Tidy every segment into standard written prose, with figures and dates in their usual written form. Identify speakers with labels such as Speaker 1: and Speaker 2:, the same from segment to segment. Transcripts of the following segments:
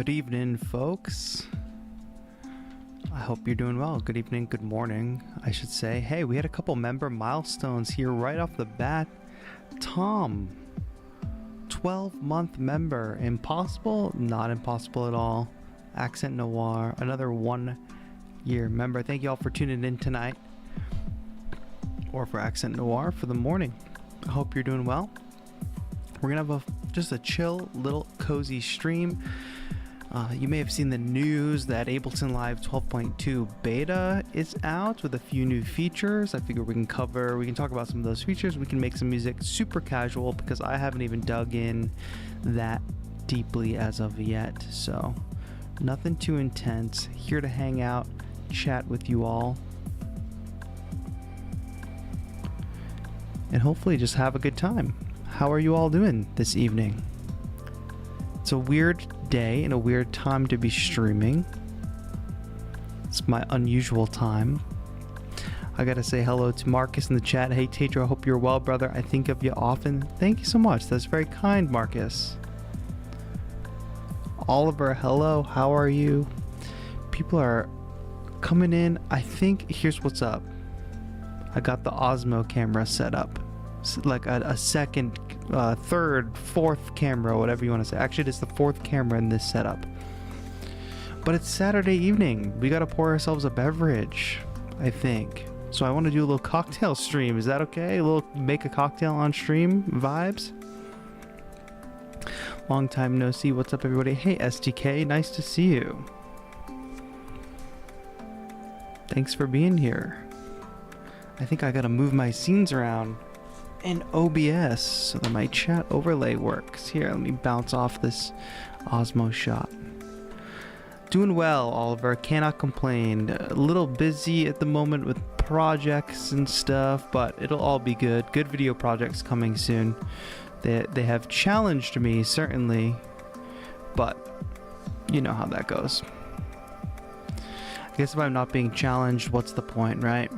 Speaker 1: Good evening, folks. I hope you're doing well. Good evening, good morning, I should say. Hey, we had a couple member milestones here right off the bat. Tom, 12-month member. Impossible? Not impossible at all. Accent Noir, another 1-year member. Thank you all for tuning in tonight. Or for Accent Noir for the morning. I hope you're doing well. We're gonna have just a chill, little cozy stream. You may have seen the news that Ableton Live 12.2 beta is out with a few new features. I figure we can talk about some of those features. We can make some music super casual because I haven't even dug in that deeply as of yet. So nothing too intense. Here to hang out, chat with you all, and hopefully just have a good time. How are you all doing this evening? It's a weird day and a weird time to be streaming. It's my unusual time. I gotta say hello to Marcus in the chat. Hey TAETRO, I hope you're well, brother. I think of you often. Thank you so much. That's very kind, Marcus. Oliver, hello. How are you? People are coming in. I think here's what's up. I got the Osmo camera set up. Like a second, third, fourth camera, whatever you want to say. Actually, it's the fourth camera in this setup. But it's Saturday evening. We gotta pour ourselves a beverage, I think. So I want to do a little cocktail stream. Is that okay? A little make a cocktail on stream vibes? Long time no see. What's up, everybody? Hey, SDK. Nice to see you. Thanks for being here. I think I gotta move my scenes around in OBS so that my chat overlay works. Here, let me bounce off this Osmo shot. Doing well, Oliver. Cannot complain. A little busy at the moment with projects and stuff, but it'll all be good. Good video projects coming soon. They have challenged me, certainly, but you know how that goes. I guess if I'm not being challenged, what's the point, right?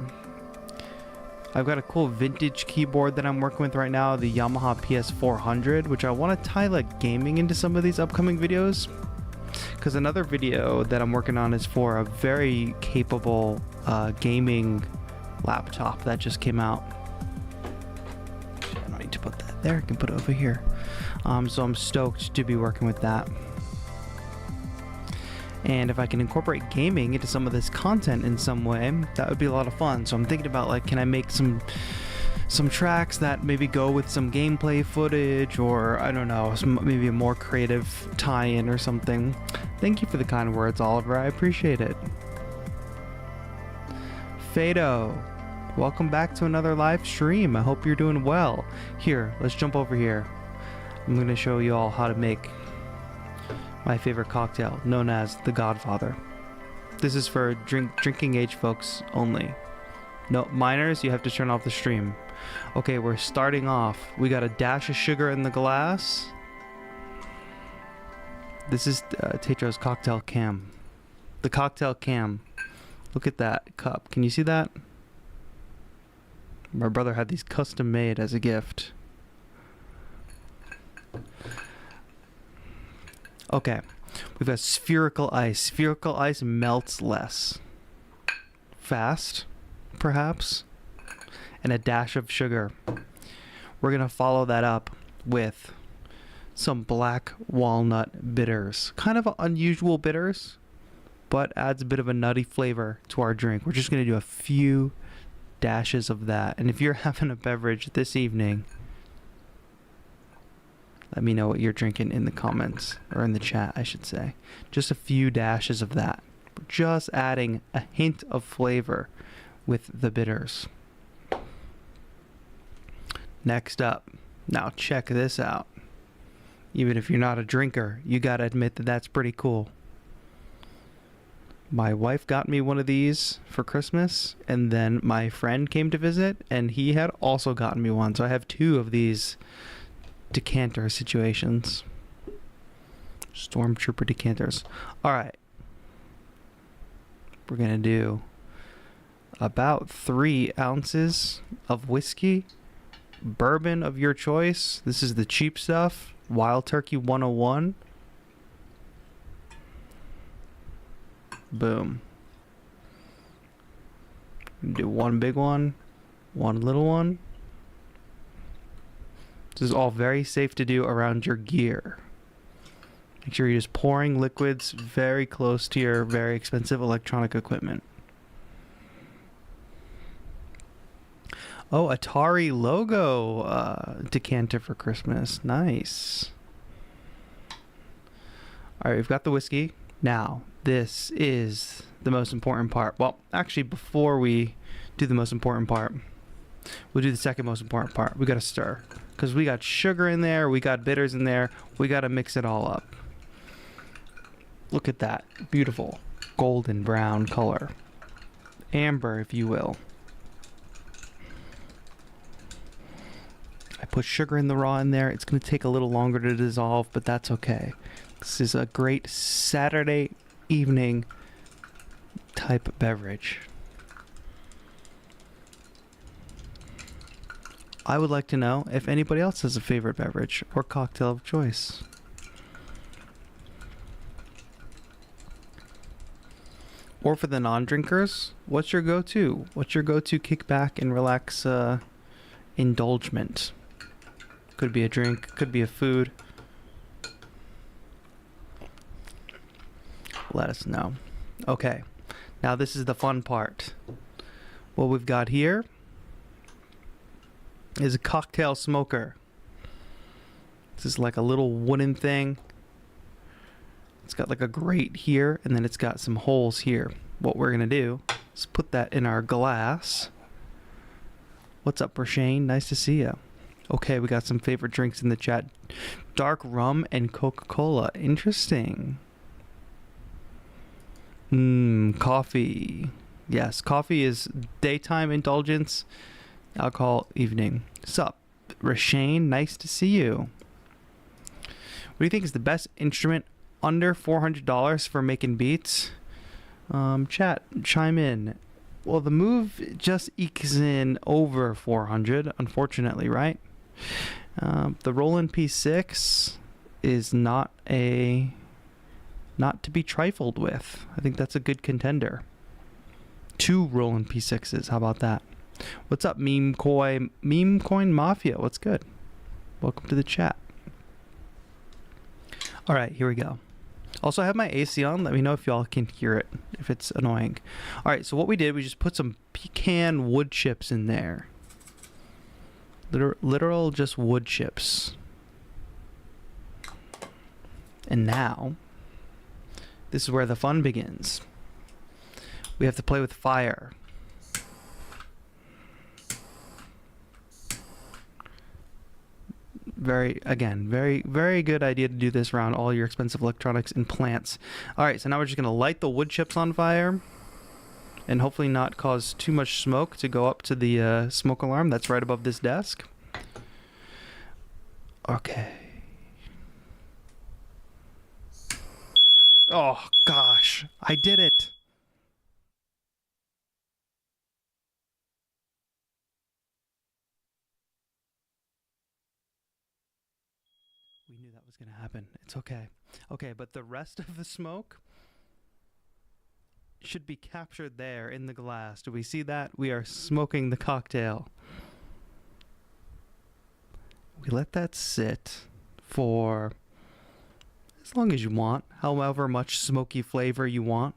Speaker 1: I've got a cool vintage keyboard that I'm working with right now, the Yamaha PS400, which I want to tie like gaming into some of these upcoming videos. Because another video that I'm working on is for a very capable gaming laptop that just came out. I don't need to put that there, I can put it over here. So I'm stoked to be working with that. And if I can incorporate gaming into some of this content in some way, that would be a lot of fun. So I'm thinking about, like, can I make some tracks that maybe go with some gameplay footage, or I don't know, maybe a more creative tie-in or something. Thank you for the kind words, Oliver. I appreciate it. Fado, welcome back to another live stream. I hope you're doing well. Here, let's jump over here. I'm going to show you all how to make my favorite cocktail, known as the Godfather. This is for drinking age folks only. No, minors, you have to turn off the stream. Okay, we're starting off. We got a dash of sugar in the glass. This is TAETRO's cocktail cam. The cocktail cam. Look at that cup. Can you see that? My brother had these custom made as a gift. Okay, we've got spherical ice. Spherical ice melts less. Fast, perhaps. And a dash of sugar. We're gonna follow that up with some black walnut bitters. Kind of unusual bitters, but adds a bit of a nutty flavor to our drink. We're just gonna do a few dashes of that. And if you're having a beverage this evening, let me know what you're drinking in the comments, or in the chat, I should say. Just a few dashes of that. Just adding a hint of flavor with the bitters. Next up, now check this out. Even if you're not a drinker, you gotta admit that that's pretty cool. My wife got me one of these for Christmas, and then my friend came to visit, and he had also gotten me one. So I have two of these decanter situations. Stormtrooper decanters. Alright. We're gonna do about 3 ounces of whiskey. Bourbon of your choice. This is the cheap stuff. Wild Turkey 101. Boom. Do one big one, one little one. This is all very safe to do around your gear. Make sure you're just pouring liquids very close to your very expensive electronic equipment. Oh, Atari logo decanter for Christmas. Nice. All right, we've got the whiskey. Now, this is the most important part. Well, actually, before we do the most important part, we'll do the second most important part. We got to stir. Because we got sugar in there, we got bitters in there. We got to mix it all up. Look at that. Beautiful golden brown color. Amber, if you will. I put sugar in the raw in there. It's going to take a little longer to dissolve, but that's okay. This is a great Saturday evening type beverage. I would like to know if anybody else has a favorite beverage or cocktail of choice. Or for the non-drinkers, what's your go-to? What's your go-to kick back and relax indulgement? Could be a drink, could be a food. Let us know. Okay, now this is the fun part. What we've got here is a cocktail smoker. This is like a little wooden thing. It's got like a grate here, and then it's got some holes here. What we're gonna do is put that in our glass. What's up, Rashane? Nice to see you. Okay, we got some favorite drinks in the chat. Dark rum and Coca-Cola. Interesting. Coffee. Yes, coffee is daytime indulgence. Alcohol evening. Sup, Rashane? Nice to see you. What do you think is the best instrument under $400 for making beats? Chat, chime in. Well, the Move just ekes in over 400, unfortunately, right? The Roland P6 is not to be trifled with. I think that's a good contender. 2 Roland P6s. How about that? What's up, Meme Coin Mafia? What's good? Welcome to the chat. All right, here we go. Also, I have my AC on. Let me know if y'all can hear it, if it's annoying. All right, so what we did, we just put some pecan wood chips in there. Literal just wood chips. And now, this is where the fun begins. We have to play with fire. Very good idea to do this around all your expensive electronics and plants. All right, so now we're just going to light the wood chips on fire and hopefully not cause too much smoke to go up to the smoke alarm that's right above this desk. Okay. Oh, gosh. I did it. We knew that was going to happen. It's okay. Okay, but the rest of the smoke should be captured there in the glass. Do we see that? We are smoking the cocktail. We let that sit for as long as you want, however much smoky flavor you want.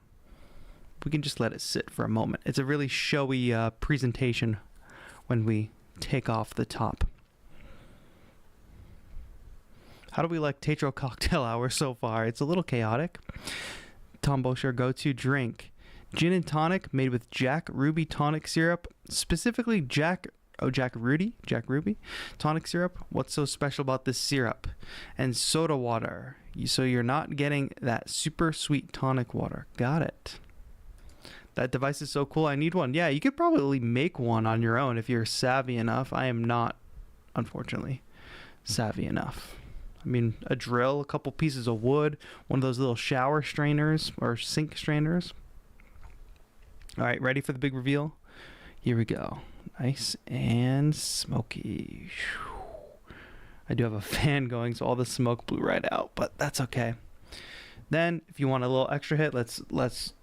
Speaker 1: We can just let it sit for a moment. It's a really showy presentation when we take off the top. How do we like TAETRO cocktail hour so far? It's a little chaotic. Tom Bosher, go-to drink. Gin and tonic made with Jack Ruby tonic syrup. Specifically Jack Ruby tonic syrup. What's so special about this syrup? And soda water. So you're not getting that super sweet tonic water. Got it. That device is so cool. I need one. Yeah, you could probably make one on your own if you're savvy enough. I am not, unfortunately, savvy enough. I mean, a drill, a couple pieces of wood, one of those little shower strainers or sink strainers. All right, ready for the big reveal? Here we go. Nice and smoky. I do have a fan going, so all the smoke blew right out, but that's okay. Then, if you want a little extra hit, let's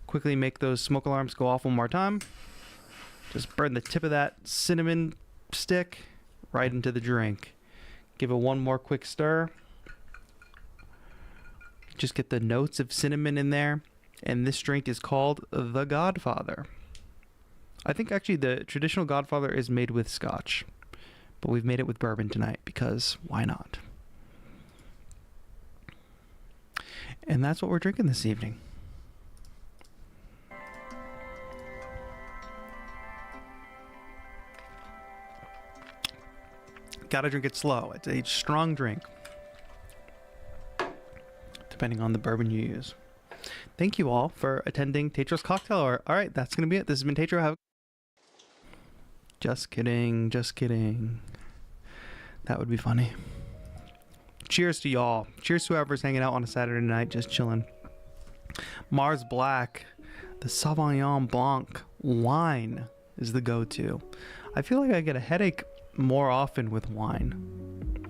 Speaker 1: quickly make those smoke alarms go off one more time. Just burn the tip of that cinnamon stick right into the drink. Give it one more quick stir. Just get the notes of cinnamon in there. And this drink is called the Godfather. I think actually the traditional Godfather is made with scotch, but we've made it with bourbon tonight because why not? And that's what we're drinking this evening. Gotta drink it slow. It's a strong drink, depending on the bourbon you use. Thank you all for attending TAETRO's Cocktail Hour. All right, that's going to be it. This has been TAETRO. Just kidding. Just kidding. That would be funny. Cheers to y'all. Cheers to whoever's hanging out on a Saturday night, just chilling. Mars Black, the Sauvignon Blanc wine is the go-to. I feel like I get a headache more often with wine.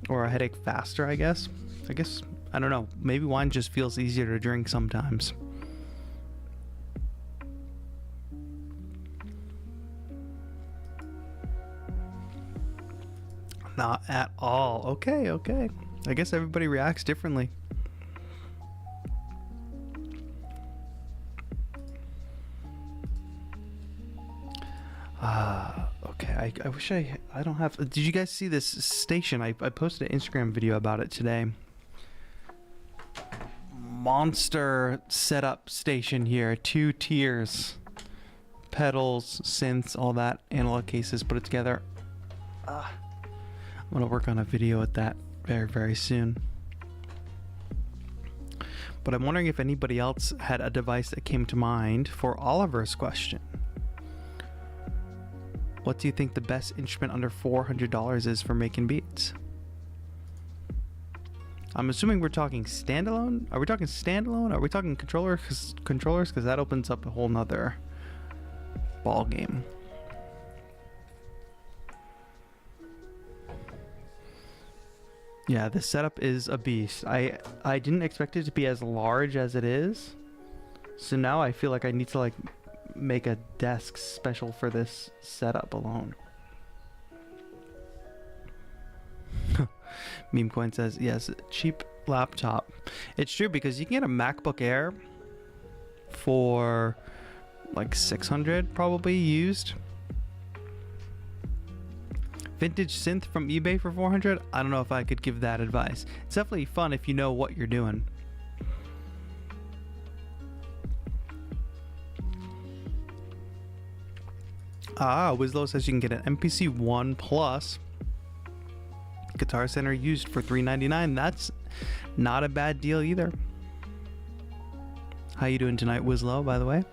Speaker 1: Or a headache faster, I guess. I don't know. Maybe wine just feels easier to drink sometimes. Not at all. Okay. I guess everybody reacts differently. Okay. I wish I don't have. Did you guys see this station? I posted an Instagram video about it today. Monster setup station here. 2 tiers. Pedals, synths, all that. Analog cases, put it together. I'm gonna work on a video with that very, very soon. But I'm wondering if anybody else had a device that came to mind for Oliver's question. What do you think the best instrument under $400 is for making beats? I'm assuming we're talking standalone. Are we talking standalone? Are we talking controllers? Because that opens up a whole nother ball game. Yeah, the setup is a beast. I didn't expect it to be as large as it is. So now I feel like I need to like make a desk special for this setup alone. Meme Coin says, yes, cheap laptop. It's true because you can get a MacBook Air for like $600 probably used. Vintage synth from eBay for $400. I don't know if I could give that advice. It's definitely fun if you know what you're doing. Wizlow says you can get an MPC 1 Plus Guitar Center used for $399. That's not a bad deal either. How you doing tonight, Wizlow, by the way?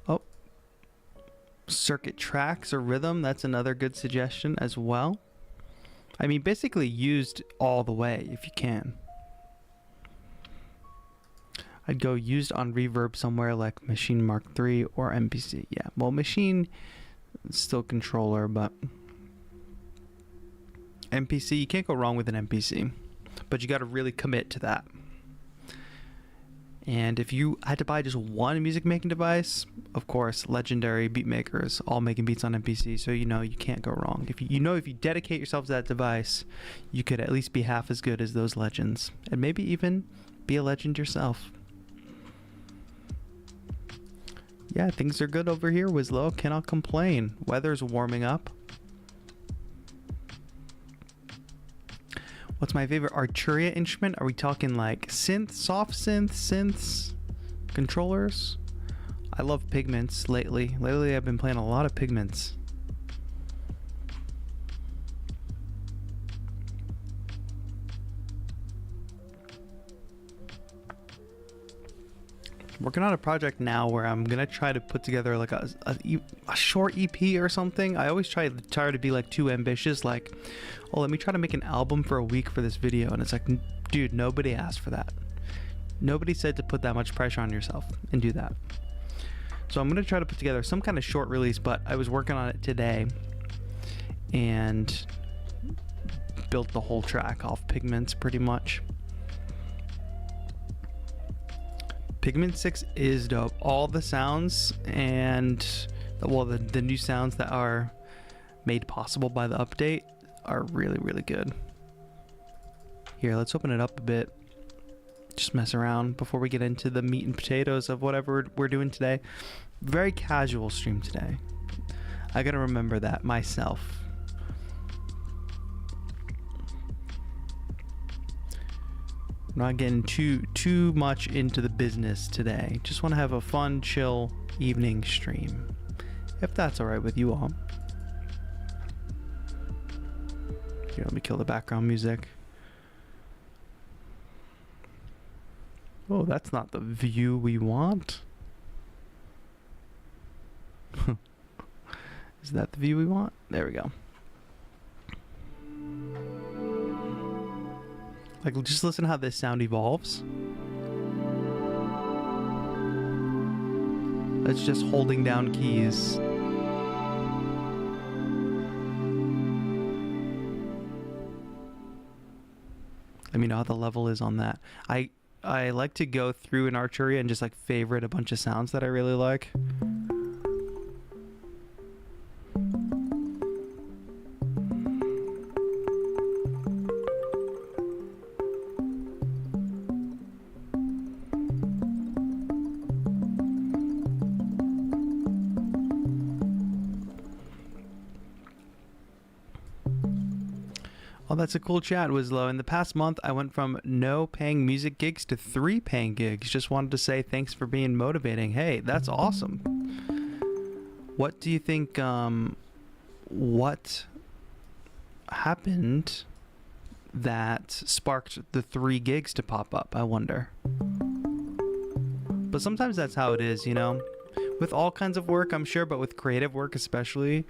Speaker 1: Oh, circuit tracks or rhythm. That's another good suggestion as well. I mean, basically used all the way if you can. I'd go used on reverb somewhere like Machine Mark III or MPC. Yeah, well, Machine still controller, but MPC, you can't go wrong with an MPC, but you got to really commit to that. And if you had to buy just one music making device, of course, legendary beat makers all making beats on MPC, so you know you can't go wrong. If you dedicate yourself to that device, you could at least be half as good as those legends, and maybe even be a legend yourself. Yeah, things are good over here, Wizlow. Cannot complain. Weather's warming up. What's my favorite Arturia instrument? Are we talking like synth, soft synths, controllers? I love pigments lately. Lately I've been playing a lot of pigments. Working on a project now where I'm gonna try to put together like a short EP or something. I always try to be like too ambitious, like, oh, let me try to make an album for a week for this video, and it's like, dude, nobody asked for that. Nobody said to put that much pressure on yourself and do that. So I'm gonna try to put together some kind of short release, but I was working on it today, and built the whole track off Pigments pretty much. Pigment 6 is dope. All the sounds and the new sounds that are made possible by the update are really, really good. Here, let's open it up a bit. Just mess around before we get into the meat and potatoes of whatever we're doing today. Very casual stream today. I gotta remember that myself. Not getting too much into the business today. Just want to have a fun, chill evening stream, if that's all right with you all. Here, let me kill the background music. Oh, that's not the view we want. Is that the view we want? There we go. Like, just listen to how this sound evolves. It's just holding down keys. Let me know how the level is on that. I like to go through an Arturia and just like favorite a bunch of sounds that I really like. Oh, that's a cool chat, Wislow. In the past month, I went from no paying music gigs to 3 paying gigs. Just wanted to say thanks for being motivating. Hey, that's awesome. What do you think, what happened that sparked the 3 gigs to pop up, I wonder? But sometimes that's how it is, you know? With all kinds of work, I'm sure, but with creative work especially,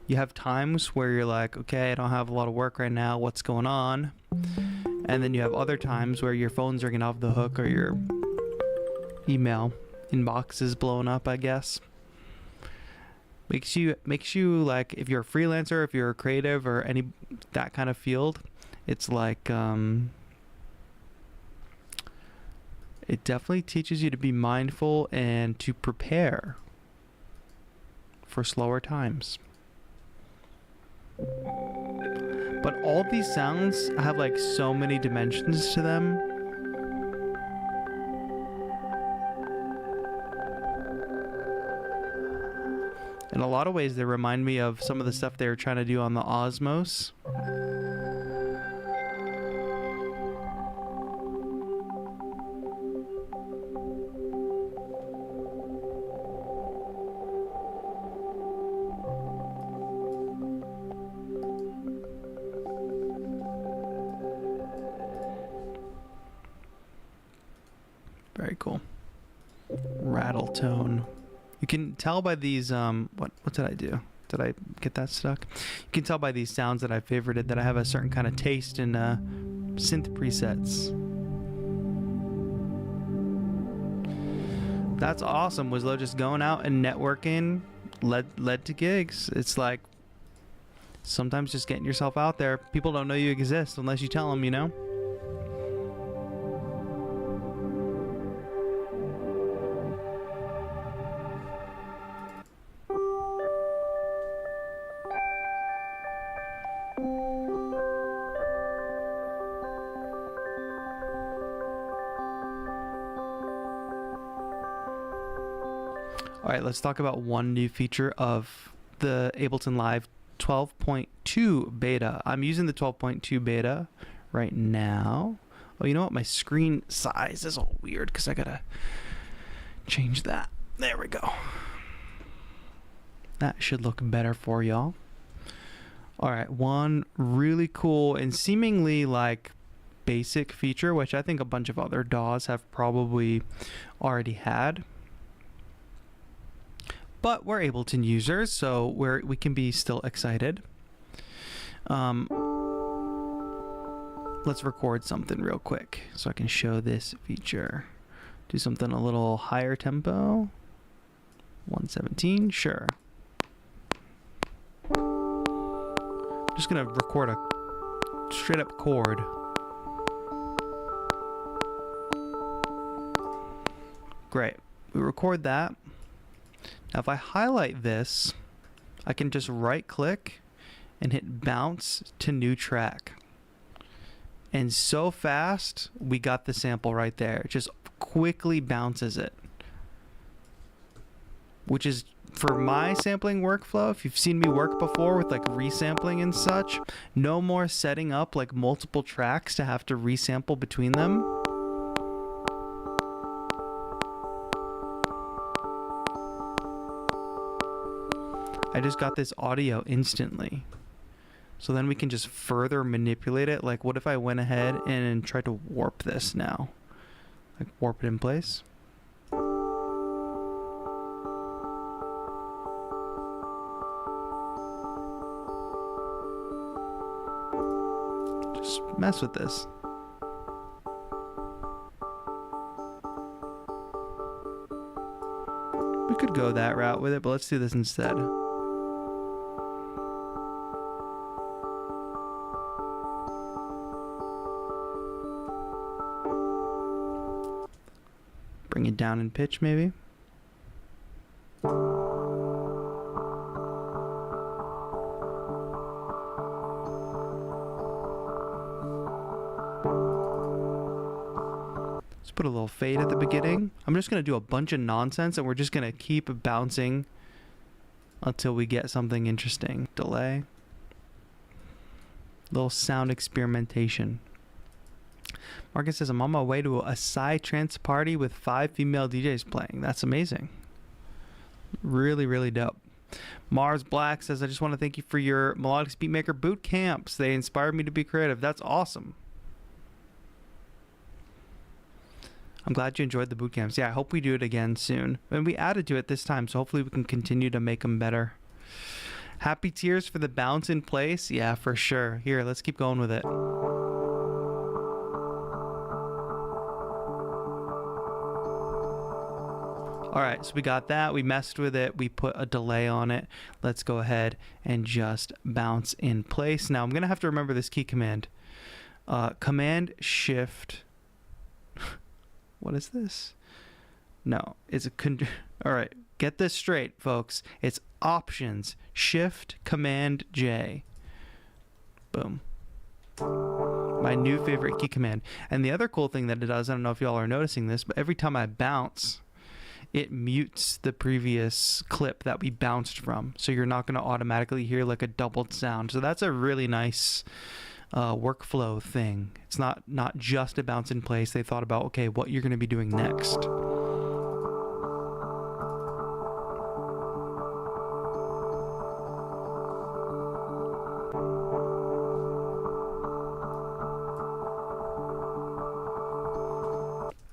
Speaker 1: you have times where you're like, okay, I don't have a lot of work right now. What's going on? And then you have other times where your phone's ringing off the hook or your email inbox is blowing up, I guess. Makes you like, if you're a freelancer, if you're a creative or any that kind of field, it's like it definitely teaches you to be mindful and to prepare for slower times. But all these sounds have like so many dimensions to them. In a lot of ways, they remind me of some of the stuff they were trying to do on the Osmos. Very cool. Rattle tone. You can tell by these, what did I do? Did I get that stuck? You can tell by these sounds that I favorited that I have a certain kind of taste in synth presets. That's awesome, Wislow. Just going out and networking led to gigs. It's like sometimes just getting yourself out there. People don't know you exist unless you tell them, you know? All right, let's talk about one new feature of the Ableton Live 12.2 beta. I'm using the 12.2 beta right now. Oh, you know what? My screen size is all weird because I gotta change that. There we go. That should look better for y'all. All right, one really cool and seemingly like basic feature, which I think a bunch of other DAWs have probably already had. But we're Ableton users, so we can be still excited. Let's record something real quick so I can show this feature. Do something a little higher tempo. 117, sure. I'm just gonna record a straight up chord. Great. We record that. Now if I highlight this, I can just right click and hit bounce to new track. And so fast, we got the sample right there. It just quickly bounces it. Which is, for my sampling workflow, if you've seen me work before with like resampling and such, no more setting up like multiple tracks to have to resample between them. I just got this audio instantly. So then we can just further manipulate it. Like what if I went ahead and tried to warp this now? Like warp it in place. Just mess with this. We could go that route with it, but let's do this instead. Bring it down in pitch, maybe. Let's put a little fade at the beginning. I'm just going to do a bunch of nonsense, and we're just going to keep bouncing until we get something interesting. Delay. Little sound experimentation. Marcus says, I'm on my way to a psytrance party with 5 female DJs playing. That's amazing. Really, really dope. Mars Black says, I just want to thank you for your Melodics Beatmaker boot camps. They inspired me to be creative. That's awesome. I'm glad you enjoyed the boot camps. Yeah, I hope we do it again soon. And we added to it this time, so hopefully we can continue to make them better. Happy tears for the bounce in place. Yeah, for sure. Here, let's keep going with it. All right, so we got that. We messed with it. We put a delay on it. Let's go ahead and just bounce in place. Now, I'm going to have to remember this key command. Command Shift. What is this? No, it's a... All right, get this straight, folks. It's Options, Shift, Command J. Boom. My new favorite key command. And the other cool thing that it does, I don't know if y'all are noticing this, but every time I bounce, it mutes the previous clip that we bounced from. So you're not going to automatically hear like a doubled sound. So that's a really nice workflow thing. It's not just a bounce in place. They thought about, okay, what you're going to be doing next.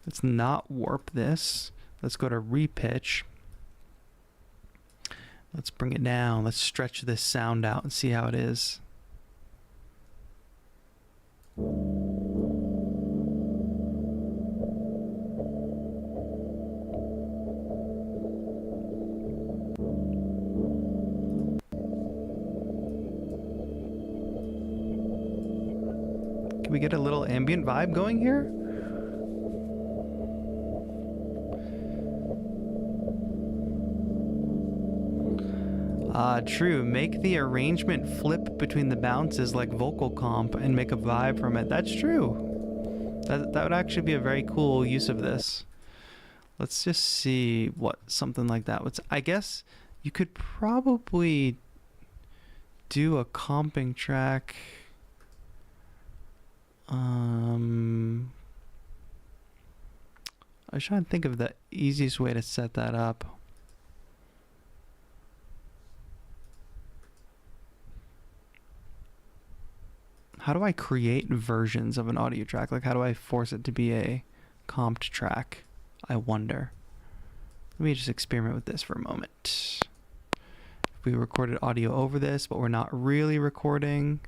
Speaker 1: Let's not warp this. Let's go to repitch. Let's bring it down. Let's stretch this sound out and see how it is. Can we get a little ambient vibe going here? True. Make the arrangement flip between the bounces like vocal comp and make a vibe from it. That's true. That would actually be a very cool use of this. Let's just see what something like that would... I guess you could probably do a comping track. I was trying to think of the easiest way to set that up. How do I create versions of an audio track? Like, how do I force it to be a comped track? I wonder. Let me just experiment with this for a moment. If we recorded audio over this, but we're not really recording.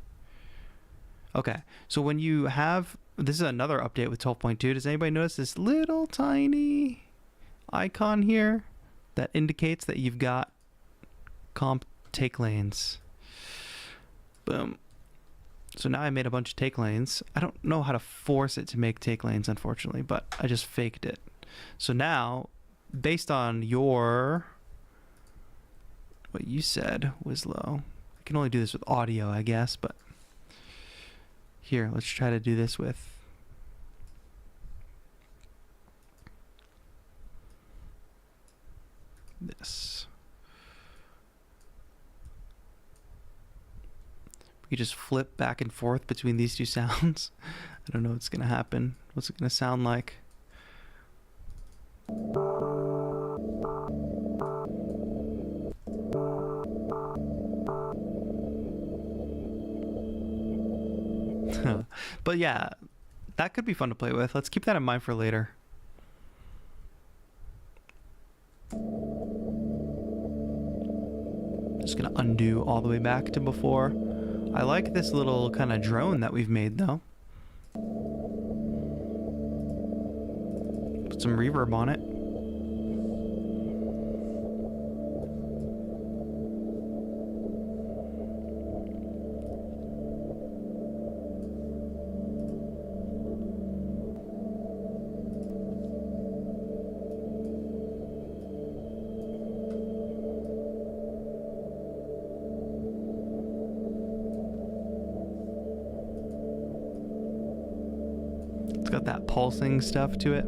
Speaker 1: Okay, so when you have... This is another update with 12.2. Does anybody notice this little tiny icon here that indicates that you've got comp take lanes? Boom. So now I made a bunch of take lanes. I don't know how to force it to make take lanes, unfortunately, but I just faked it. So now, based on what you said was low. I can only do this with audio, I guess, but here, let's try to do this with this. We just flip back and forth between these two sounds. I don't know what's gonna happen. What's it gonna sound like? But yeah, that could be fun to play with. Let's keep that in mind for later. Just gonna undo all the way back to before. I like this little kind of drone that we've made though. Put some reverb on it. It's got that pulsing stuff to it.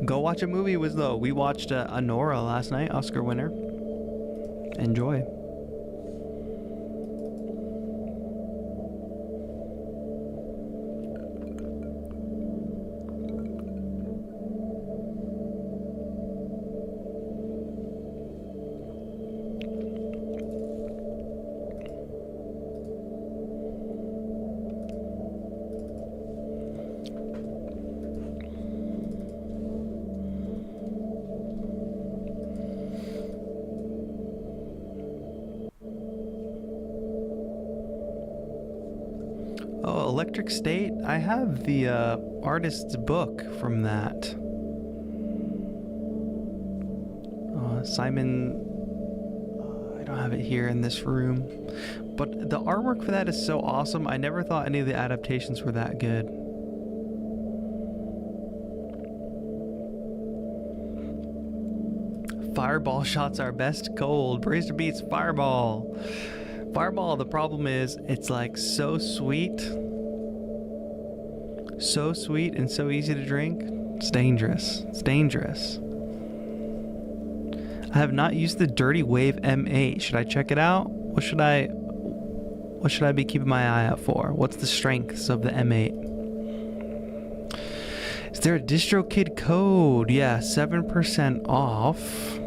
Speaker 1: Go watch a movie with though. We watched Anora last night, Oscar winner. Enjoy. Oh, Electric State. I have the artist's book from that. Simon. I don't have it here in this room. But the artwork for that is so awesome. I never thought any of the adaptations were that good. Fireball shots are best cold. Bracer Beats Fireball. Fireball, the problem is it's like so sweet and so easy to drink. It's dangerous. It's dangerous. I have not used the Dirty Wave M8. Should I check it out? What should I be keeping my eye out for? What's the strengths of the M8? Is there a DistroKid code? Yeah, 7% off.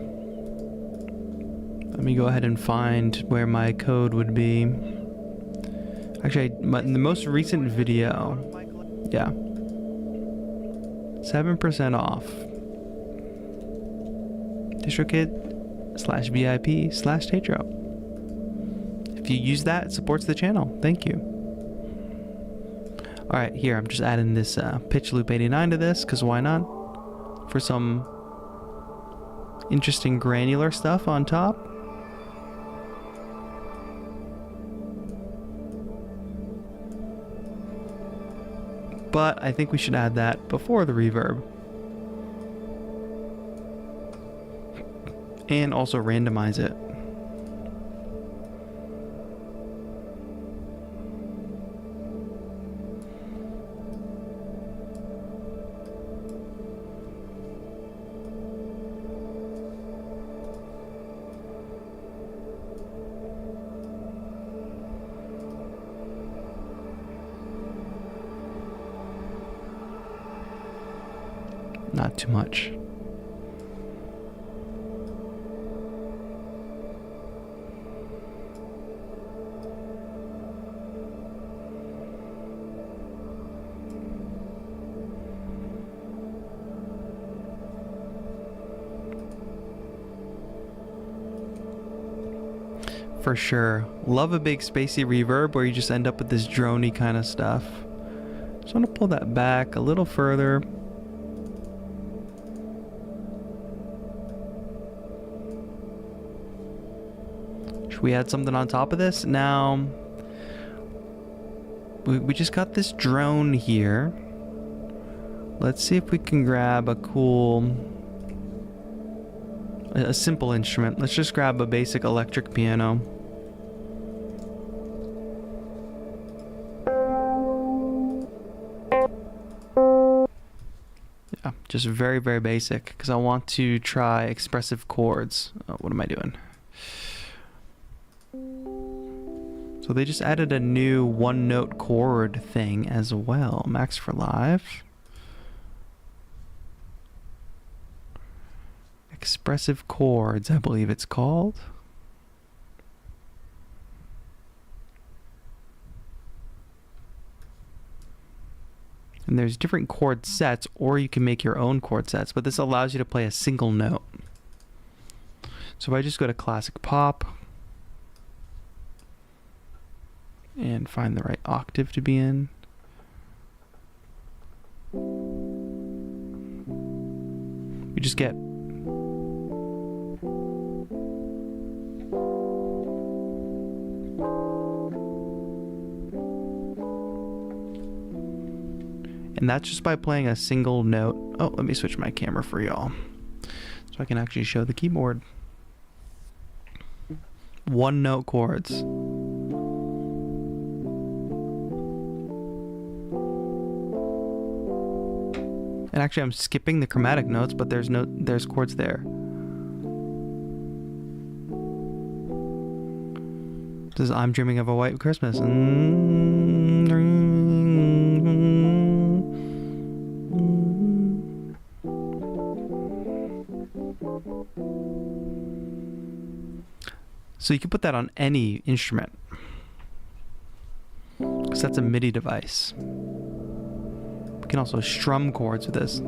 Speaker 1: Let me go ahead and find where my code would be. Actually, in the most recent video, yeah, 7% off. DistroKid/VIP/TAETRO. If you use that, it supports the channel. Thank you. All right, here I'm just adding this pitch loop 89 to this, cause why not? For some interesting granular stuff on top. But I think we should add that before the reverb. And also randomize it. Not too much. For sure. Love a big spacey reverb where you just end up with this droney kind of stuff. Just want to pull that back a little further. We add something on top of this. Now, we just got this drone here. Let's see if we can grab a simple instrument. Let's just grab a basic electric piano. Yeah, just very, very basic, because I want to try expressive chords. Oh, what am I doing? So they just added a new one-note chord thing as well. Max for live. Expressive chords, I believe it's called. And there's different chord sets, or you can make your own chord sets, but this allows you to play a single note. So if I just go to classic pop and find the right octave to be in. We just get and that's just by playing a single note. Oh, let me switch my camera for y'all so I can actually show the keyboard. One note chords. And actually I'm skipping the chromatic notes, but there's chords there. This is I'm Dreaming of a White Christmas. So you can put that on any instrument, because that's a MIDI device. You can also strum chords with this.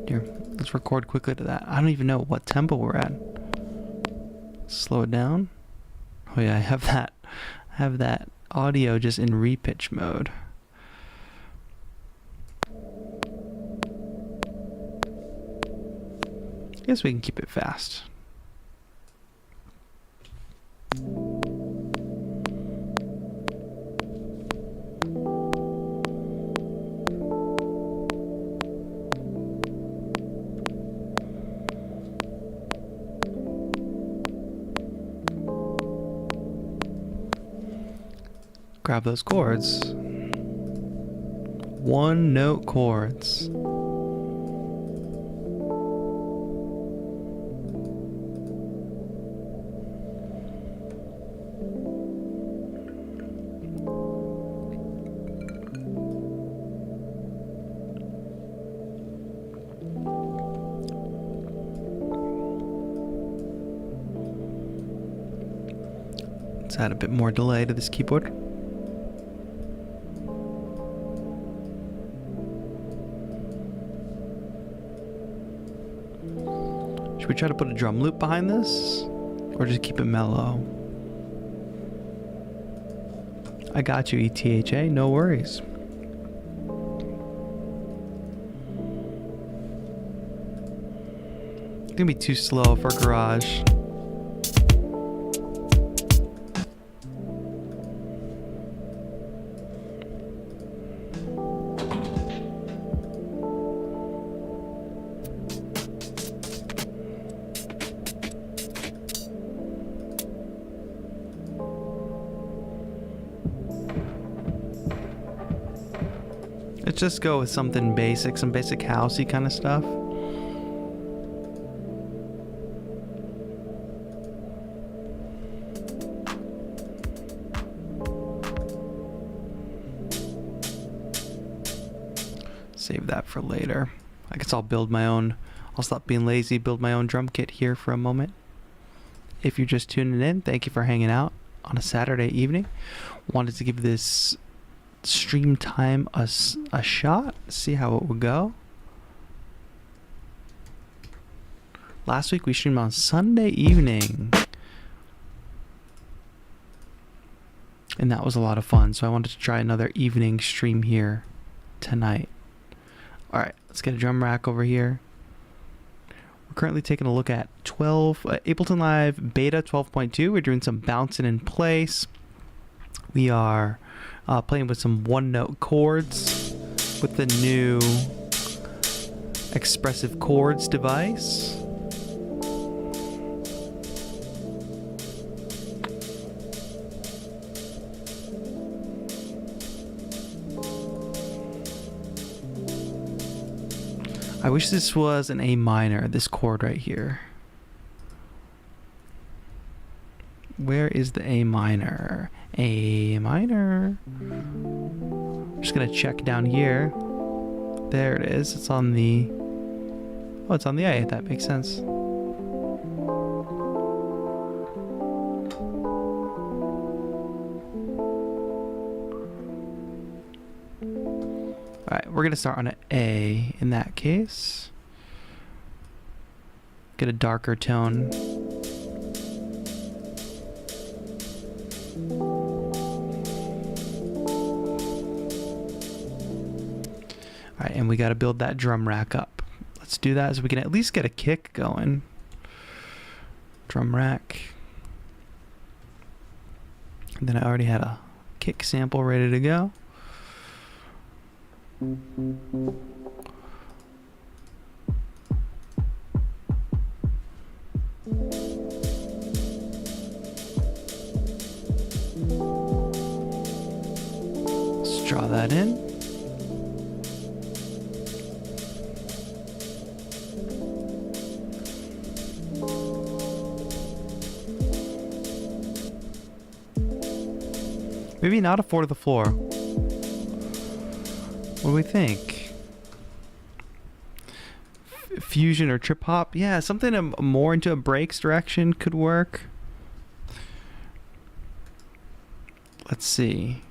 Speaker 1: Here, let's record quickly to that. I don't even know what tempo we're at. Slow it down. Oh yeah, I have that audio just in repitch mode. I guess we can keep it fast. Grab those chords. One note chords. Let's add a bit more delay to this keyboard. Should we try to put a drum loop behind this? Or just keep it mellow? I got you, ETHA, no worries. It's gonna be too slow for garage. Let's just go with something basic, some basic housey kind of stuff. Save that for later. I guess I'll build my own. I'll stop being lazy, build my own drum kit here for a moment. If you're just tuning in, thank you for hanging out on a Saturday evening. Wanted to give this stream time a shot, see how it would go. Last week we streamed on Sunday evening, and that was a lot of fun, so I wanted to try another evening stream here tonight. Alright, let's get a drum rack over here. We're currently taking a look at Ableton Live Beta 12.2. We're doing some bouncing in place. We are playing with some one-note chords with the new Expressive chords device. I wish this was an A minor, this chord right here. Where is the A minor? A minor. I'm just gonna check down here. There it is. It's on the... Oh, it's on the A. That makes sense. Alright, we're going to start on an A in that case. Get a darker tone. Alright, and we got to build that drum rack up. Let's do that so we can at least get a kick going. Drum rack. And then I already had a kick sample ready to go. Let's draw that in. Maybe not a 4 to the floor. What do we think? Fusion or trip hop? Yeah, something more into a breaks direction could work. Let's see.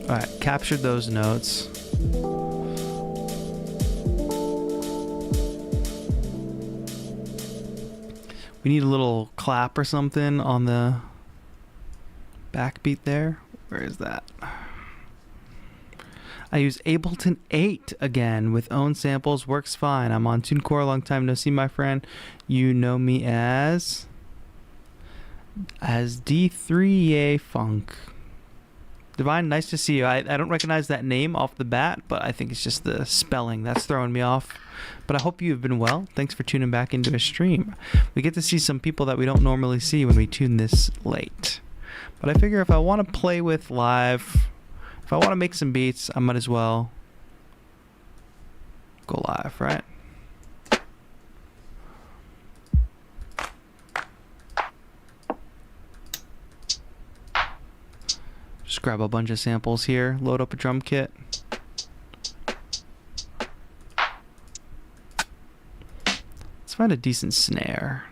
Speaker 1: Alright, captured those notes. We need a little clap or something on the backbeat there. Where is that? I use Ableton 8 again with own samples. Works fine. I'm on TuneCore. Long time no see, my friend. You know me as D3A Funk. Divine, nice to see you. I don't recognize that name off the bat, but I think it's just the spelling that's throwing me off. But I hope you've been well. Thanks for tuning back into a stream. We get to see some people that we don't normally see when we tune this late. But I figure if I want to play with live, if I want to make some beats, I might as well go live, right? Just grab a bunch of samples here, load up a drum kit. Let's find a decent snare.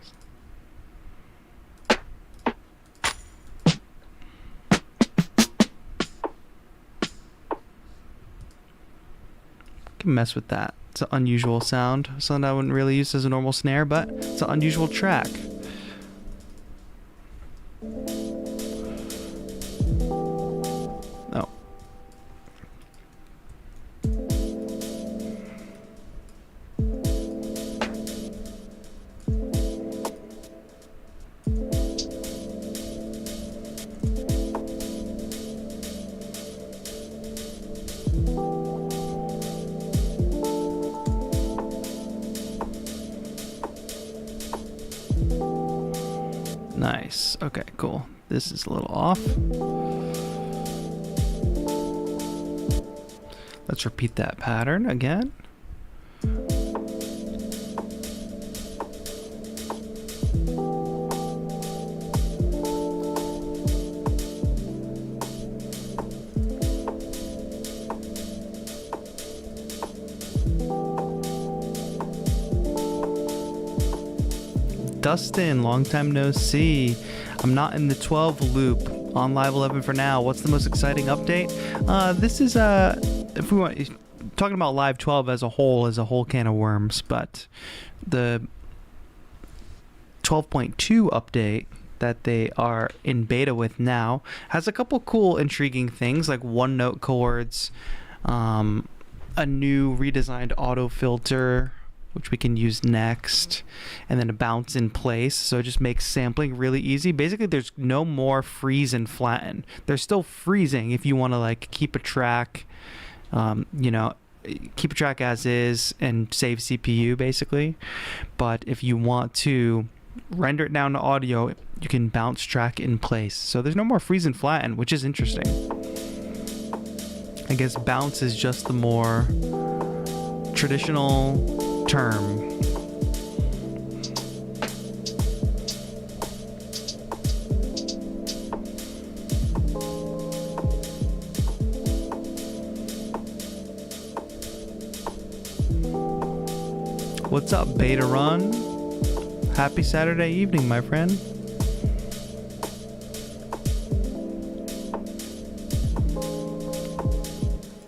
Speaker 1: Can mess with that. It's an unusual sound. Something I wouldn't really use as a normal snare, but it's an unusual track. Oh. place. Okay, cool. This is a little off. Let's repeat that pattern again. Dustin, long time no see. I'm not in the 12 loop on Live 11 for now. What's the most exciting update? This is if we want talking about Live 12 as a whole can of worms, but the 12.2 update that they are in beta with now has a couple cool intriguing things like one note chords, a new redesigned auto filter which we can use next, and then a bounce in place, so it just makes sampling really easy. Basically there's no more freeze and flatten. There's still freezing if you want to like keep a track, keep a track as is and save CPU basically, but if you want to render it down to audio, you can bounce track in place. So there's no more freeze and flatten, which is interesting. I guess bounce is just the more traditional term. What's up, Beta Run? Happy Saturday evening, my friend.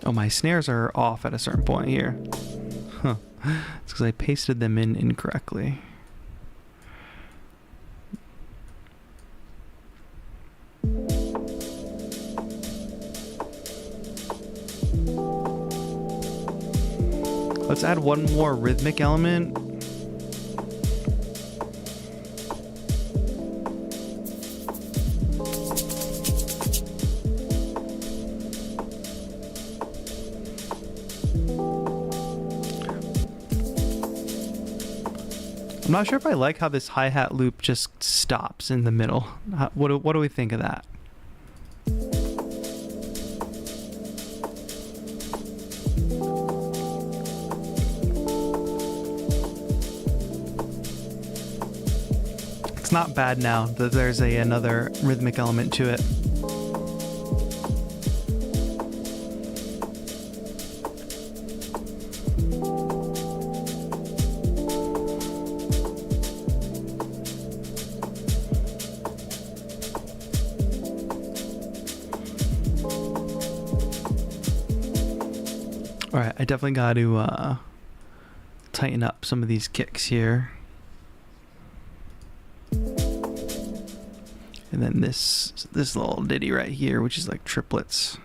Speaker 1: Oh, my snares are off at a certain point here. Huh. It's because I pasted them in incorrectly. Let's add one more rhythmic element. I'm not sure if I like how this hi-hat loop just stops in the middle. What do we think of that? It's not bad now that there's another rhythmic element to it. Alright, I definitely got to tighten up some of these kicks here. And then this little ditty right here, which is like triplets.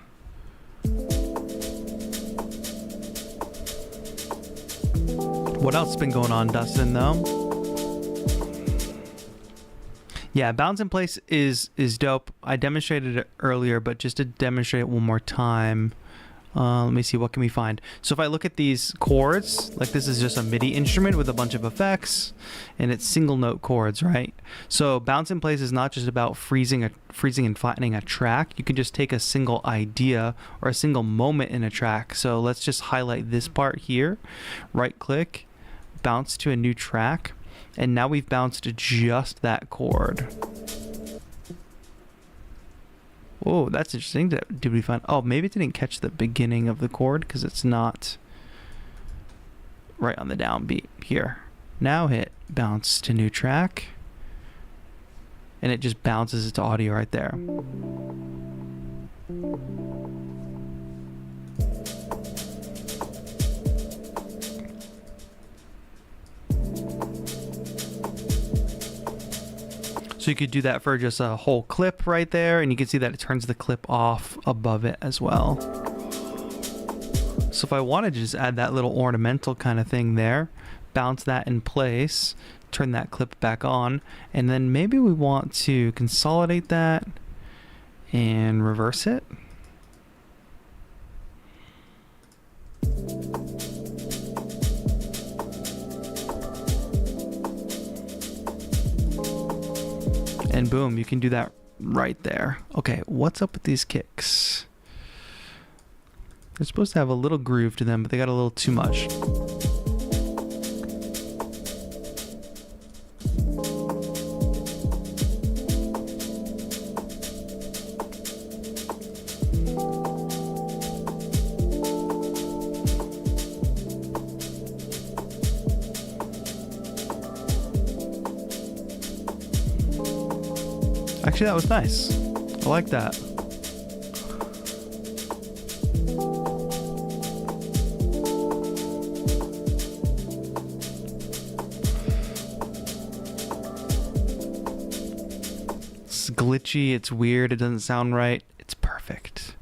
Speaker 1: What else has been going on, Dustin, though? Yeah, bounce in place is dope. I demonstrated it earlier, but just to demonstrate it one more time, let me see, what can we find? So if I look at these chords, like this is just a MIDI instrument with a bunch of effects, and it's single note chords, right? So bounce in place is not just about freezing and flattening a track. You can just take a single idea or a single moment in a track. So let's just highlight this part here, right click, bounce to a new track, and now we've bounced just that chord. Oh, that's interesting. Did we find? Oh, maybe it didn't catch the beginning of the chord because it's not right on the downbeat here. Now hit bounce to new track, and it just bounces it to audio right there. So you could do that for just a whole clip right there, and you can see that it turns the clip off above it as well. So if I wanted to just add that little ornamental kind of thing there, bounce that in place, turn that clip back on, and then maybe we want to consolidate that and reverse it. And boom, you can do that right there. Okay, what's up with these kicks? They're supposed to have a little groove to them, but they got a little too much. Actually, that was nice. I like that. It's glitchy, it's weird, it doesn't sound right. It's perfect.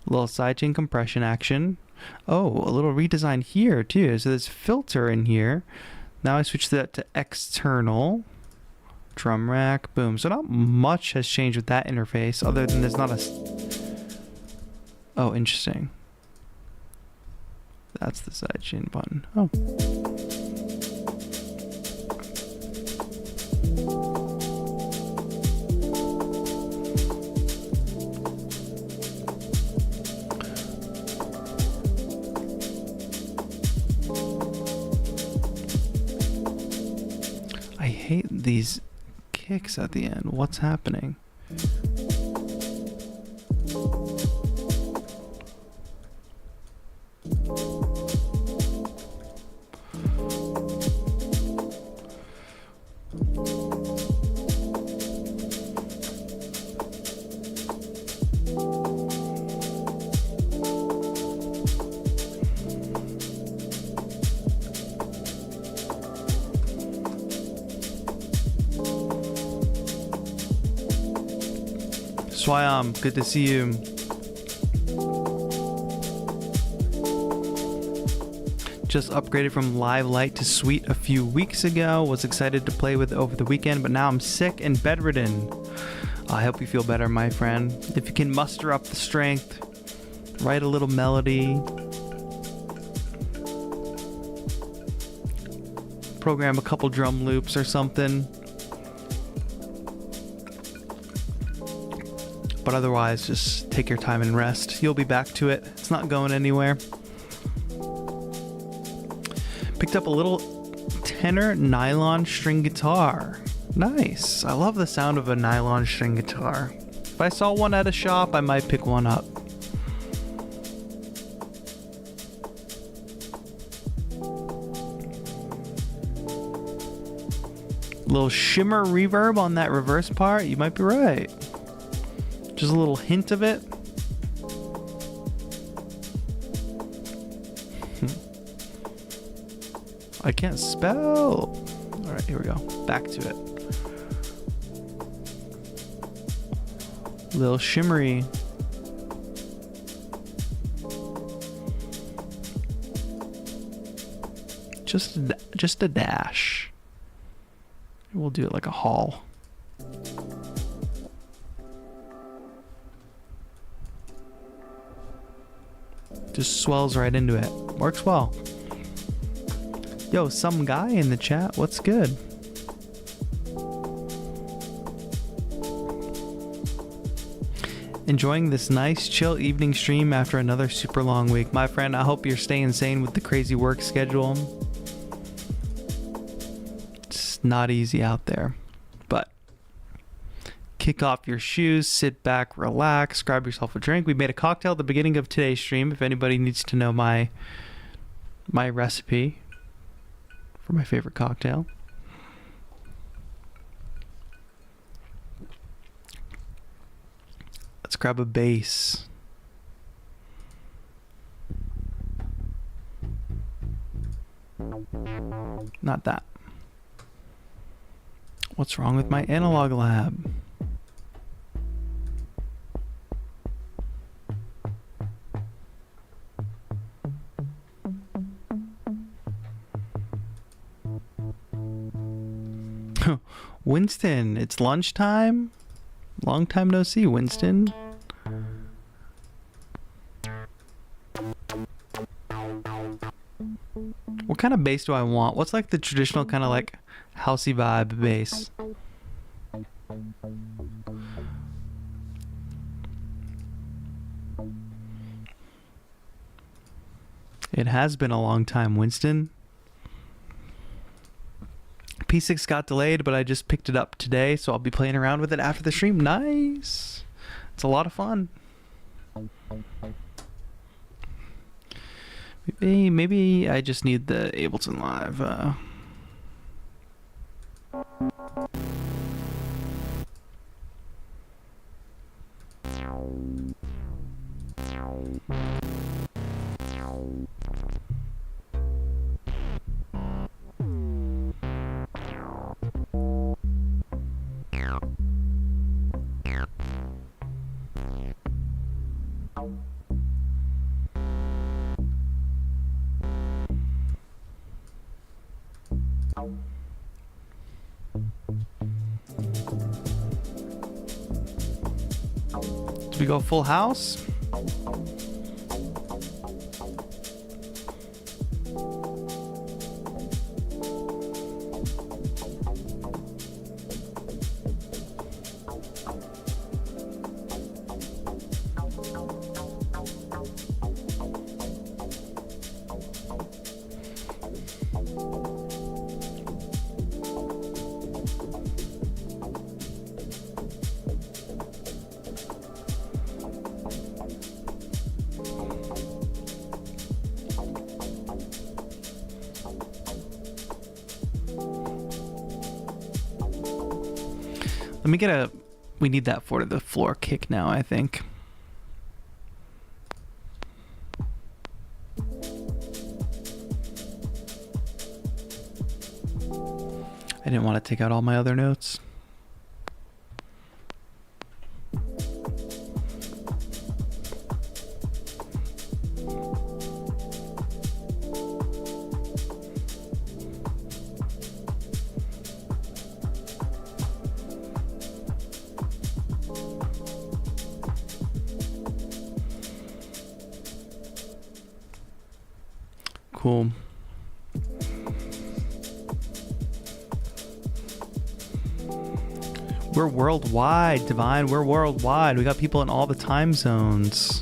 Speaker 1: A little sidechain compression action. Oh, a little redesign here too. So there's filter in here. Now I switch that to external. Drum rack, boom. So not much has changed with that interface other than there's not a... Oh, interesting. That's the sidechain button. Oh. I hate these kicks at the end. What's happening? Swayam, good to see you. Just upgraded from Live Light to Suite a few weeks ago. Was excited to play with it over the weekend, but now I'm sick and bedridden. I hope you feel better, my friend. If you can muster up the strength, write a little melody, program a couple drum loops or something. But otherwise, just take your time and rest. You'll be back to it. It's not going anywhere. Picked up a little tenor nylon string guitar. Nice. I love the sound of a nylon string guitar. If I saw one at a shop, I might pick one up. Little shimmer reverb on that reverse part. You might be right. Just a little hint of it. I can't spell. All right, here we go. Back to it. Little shimmery. Just a dash. We'll do it like a haul. Just swells right into it. Works well. Yo, some guy in the chat. What's good? Enjoying this nice, chill evening stream after another super long week. My friend, I hope you're staying sane with the crazy work schedule. It's not easy out there. But kick off your shoes, sit back, relax, grab yourself a drink. We made a cocktail at the beginning of today's stream. If anybody needs to know my recipe for my favorite cocktail. Let's grab a bass. Not that. What's wrong with my analog lab? Winston, it's lunchtime. Long time no see, Winston. What kind of bass do I want? What's like the traditional kind of like housey vibe bass? It has been a long time, Winston. P6 got delayed, but I just picked it up today, so I'll be playing around with it after the stream. Nice. It's a lot of fun. Maybe I just need the Ableton Live. Do we go full house? Let me get a... We need that for the floor kick now, I think. I didn't want to take out all my other notes. Cool. We're worldwide, Divine. We're worldwide. We got people in all the time zones.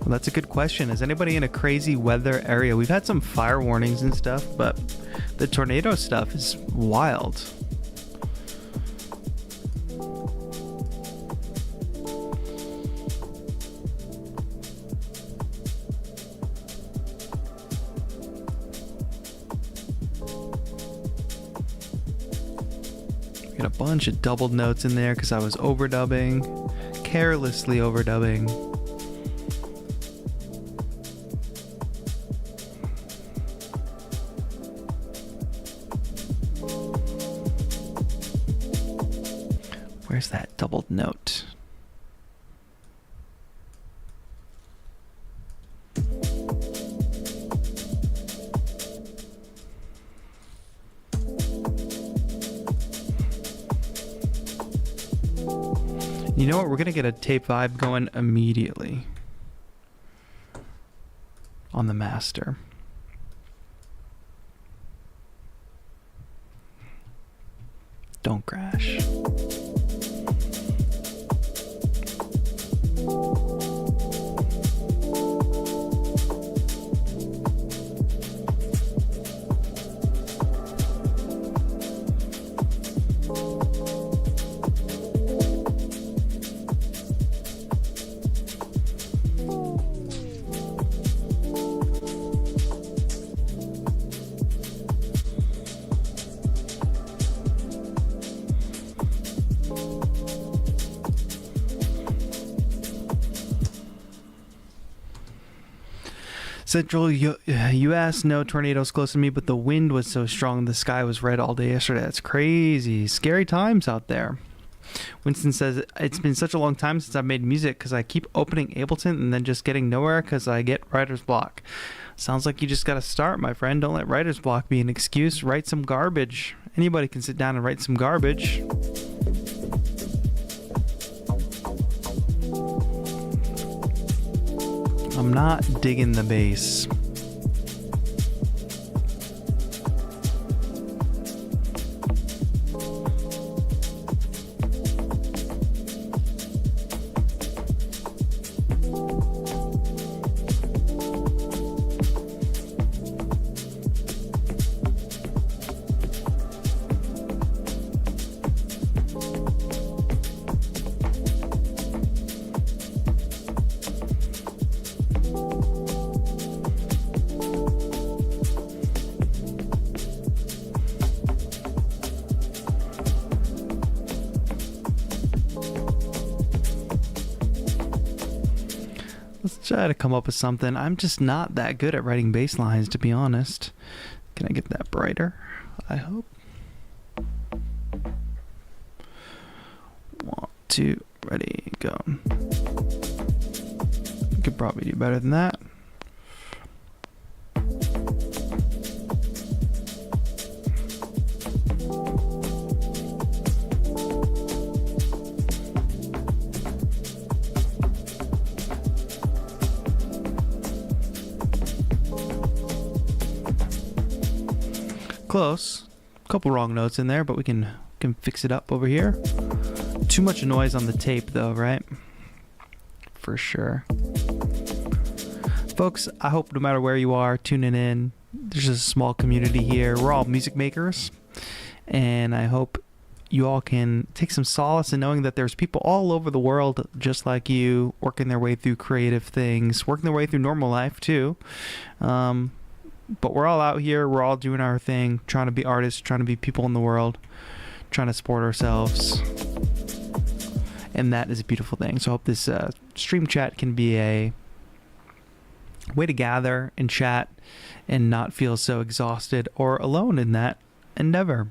Speaker 1: Well, that's a good question. Is anybody in a crazy weather area? We've had some fire warnings and stuff, but the tornado stuff is wild. Got a bunch of doubled notes in there because I was overdubbing, carelessly overdubbing. Where's that doubled note? You know what? We're gonna get a tape vibe going immediately on the master. Don't crash. Central U.S., no tornadoes close to me, but the wind was so strong the sky was red all day yesterday. That's crazy. Scary times out there. Winston says, it's been such a long time since I've made music because I keep opening Ableton and then just getting nowhere because I get writer's block. Sounds like you just got to start, my friend. Don't let writer's block be an excuse. Write some garbage. Anybody can sit down and write some garbage. I'm not digging the bass. Let's try to come up with something. I'm just not that good at writing bass lines, to be honest. Can I get that brighter? I hope. 1, 2, ready, go. Could probably do better than that. Close. Couple wrong notes in there, but we can fix it up over here. Too much noise on the tape though, right? For sure. Folks, I hope no matter where you are tuning in, there's just a small community here. We're all music makers, and I hope you all can take some solace in knowing that there's people all over the world just like you, working their way through creative things, working their way through normal life too. But we're all out here, we're all doing our thing, trying to be artists, trying to be people in the world, trying to support ourselves. And that is a beautiful thing. So I hope this stream chat can be a way to gather and chat and not feel so exhausted or alone in that endeavor.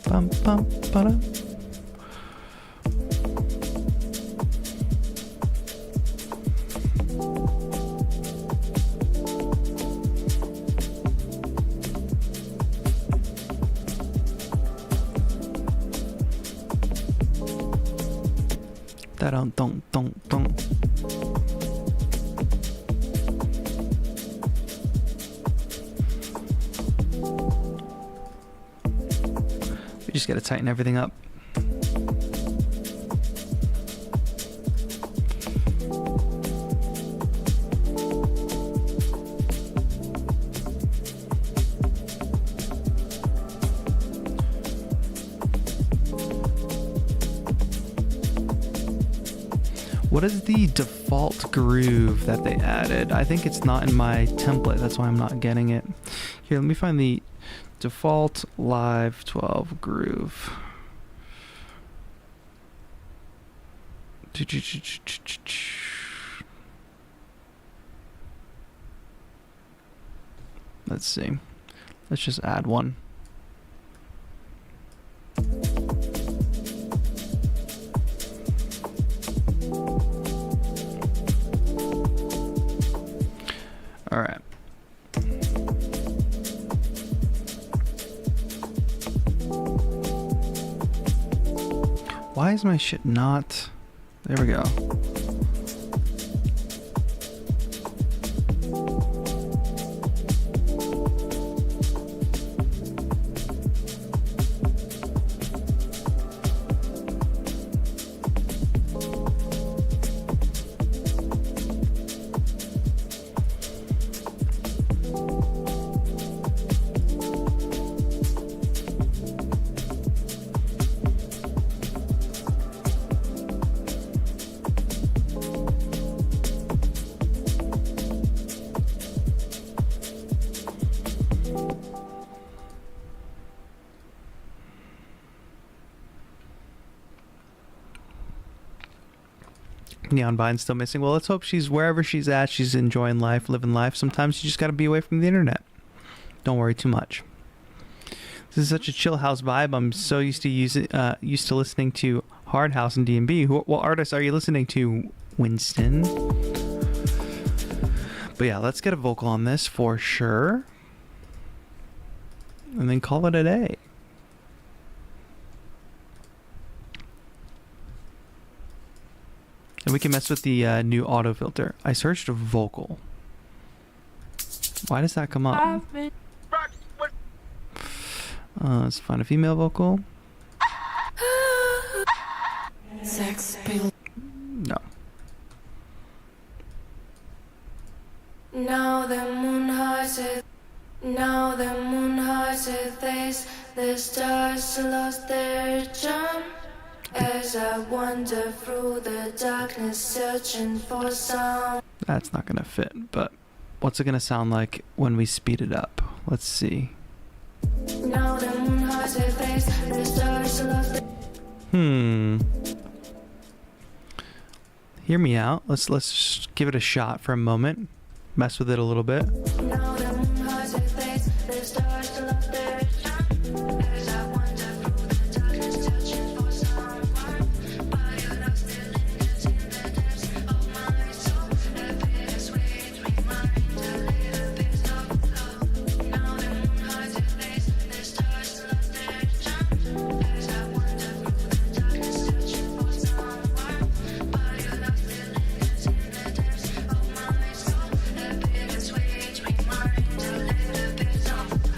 Speaker 1: Bum, bum, ba-dum. Da-dum-dum-dum-dum. We just gotta tighten everything up. What is the default groove that they added? I think it's not in my template. That's why I'm not getting it. Here, let me find the default live 12 groove. Let's see. Let's just add one. All right. Why is my shit not? There we go. Neon Vine's still missing. Well, let's hope she's wherever she's at. She's enjoying life, living life. Sometimes you just got to be away from the internet. Don't worry too much. This This is such a chill house vibe. I'm so used to listening to hard house and D&B. What artists are you listening to, Winston? But yeah, let's get a vocal on this for sure. And then call it a day. And we can mess with the new auto filter. I searched a vocal. Why does that come up? Let's find a female vocal. No.
Speaker 2: Now the moon hides it. Now the moon hides its face. The stars lost their charm. As I wander through the darkness, searching for some.
Speaker 1: That's not gonna fit, but what's it gonna sound like when we speed it up? Let's see.
Speaker 2: Now the moon hides its face. The stars lost their
Speaker 1: Hear me out. Let's just give it a shot for a moment. Mess with it a little bit.
Speaker 2: Now the moon hides its face. The stars lost their charm. As I wander through the darkness, searching for someone. But your love still lingers in the depths of my soul. A bittersweet reminder, little bit of love. Now the moon hides its face. The stars lost their charm. As I wander through the darkness, searching for someone. But your love still lingers in the depths of my soul. A bittersweet reminder, little bit of love.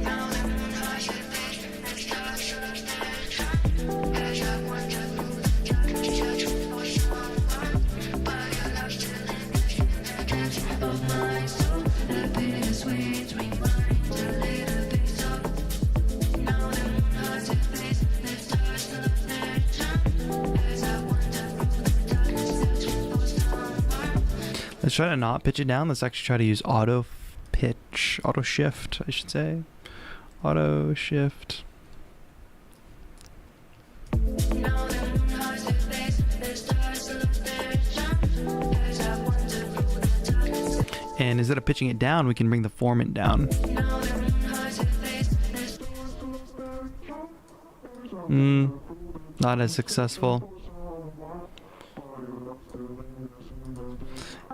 Speaker 2: Now the moon hides its face. The stars lost their charm. As I wander through the darkness, searching for someone. But your love still lingers in the depths of my soul. A bittersweet reminder, little bit of. Now the moon hides its face. The stars lost their charm. As I wander through the darkness, searching for someone.
Speaker 1: Let's try to not pitch it down. Let's actually try to use auto shift, I should say. Auto shift.
Speaker 2: Now the moon hides its face. The stars lost their charm. As I wander through the darkness.
Speaker 1: And instead of pitching it down, we can bring the formant down.
Speaker 2: Now the moon hides its face.
Speaker 1: Not as successful.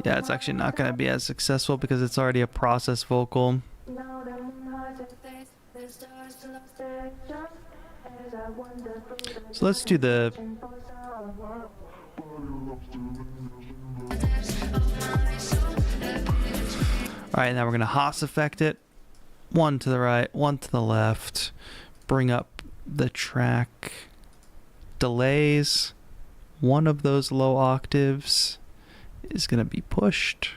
Speaker 1: Yeah, it's actually not going to be as successful because it's already a process vocal.
Speaker 2: Now the moon hides its face. The stars lost their charm. As I wander through the
Speaker 1: So let's do the...
Speaker 2: searching for someone. The depths of my soul. A bittersweet.
Speaker 1: Alright, now we're going to Haas effect it. One to the right, one to the left. Bring up the track. Delays. One of those low octaves is going to be pushed.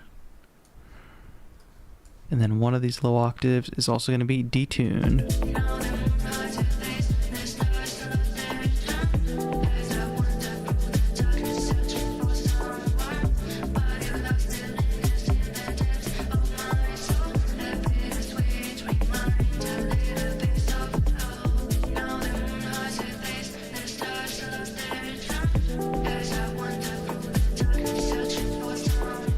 Speaker 1: And then one of these low octaves is also going to be detuned.
Speaker 2: Now the moon hides its face. The stars lost their charm. As I wander through the darkness, searching for someone. But your love still lingers in the depths of my soul. A bittersweet reminder, little bit of love. Now the moon hides its face. The stars lost their charm. As I wander through the darkness, searching for someone.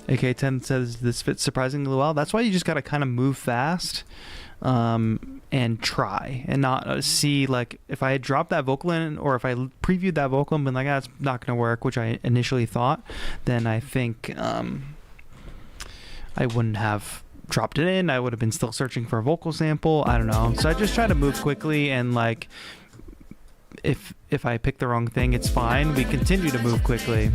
Speaker 1: AK10 says this fits surprisingly well. That's why you just got to kind of move fast and try and not see, like, if I had dropped that vocal in or if I previewed that vocal and been like, that's not going to work, which I initially thought, then I think I wouldn't have dropped it in. I would have been still searching for a vocal sample. I don't know. So I just try to move quickly, and like if I pick the wrong thing, it's fine. We continue to move quickly.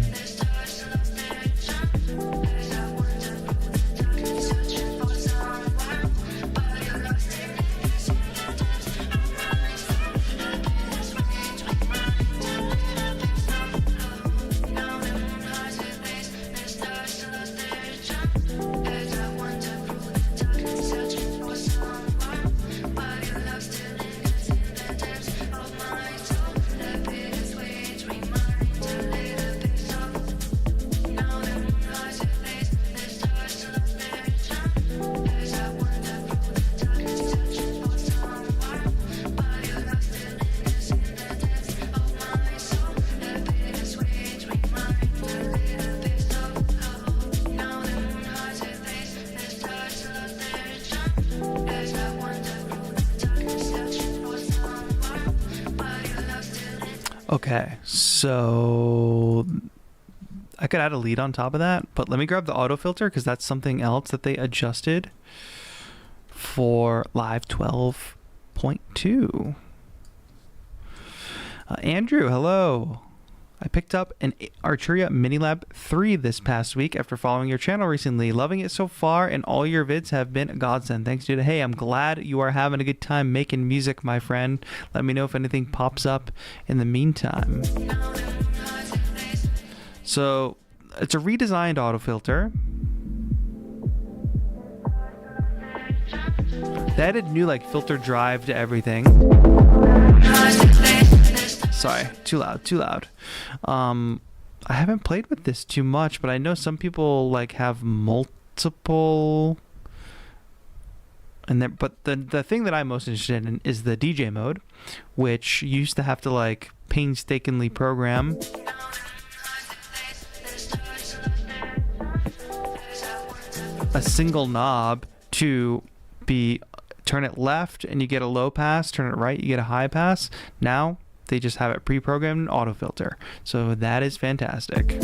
Speaker 1: Okay, so I could add a lead on top of that, but let me grab the auto filter because that's something else that they adjusted for Live 12.2. Andrew, hello. I picked up an Arturia Minilab 3 this past week after following your channel recently. Loving it so far, and all your vids have been a godsend. Thanks, dude. Hey, I'm glad you are having a good time making music, my friend. Let me know if anything pops up in the meantime. So, it's a redesigned autofilter. They added new filter drive to everything. Sorry, too loud. I haven't played with this too much, but I know some people have multiple. But the thing that I'm most interested in is the DJ mode, which you used to have to painstakingly program. A single knob to turn it left and you get a low pass, turn it right, you get a high pass. Now they just have it pre-programmed in auto filter. So that is fantastic.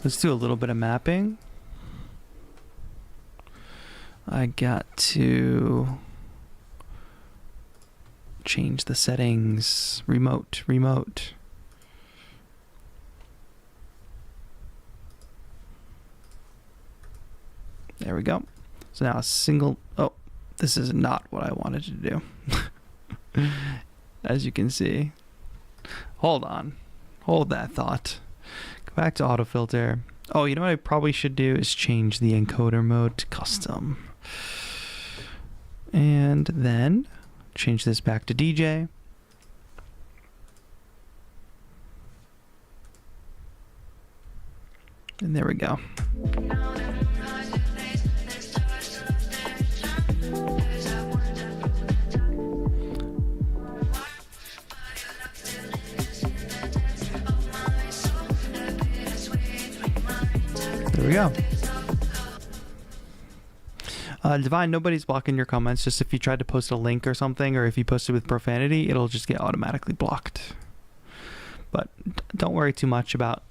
Speaker 1: Let's do a little bit of mapping. I got to change the settings. Remote. There we go. So now a single... Oh, this is not what I wanted to do. As you can see. Hold on. Hold that thought. Back to auto filter. Oh, you know what I probably should do is change the encoder mode to custom. And then change this back to DJ. And there we go. There we go. Divine, nobody's blocking your comments. Just if you tried to post a link or something, or if you posted with profanity, it'll just get automatically blocked. But don't worry too much about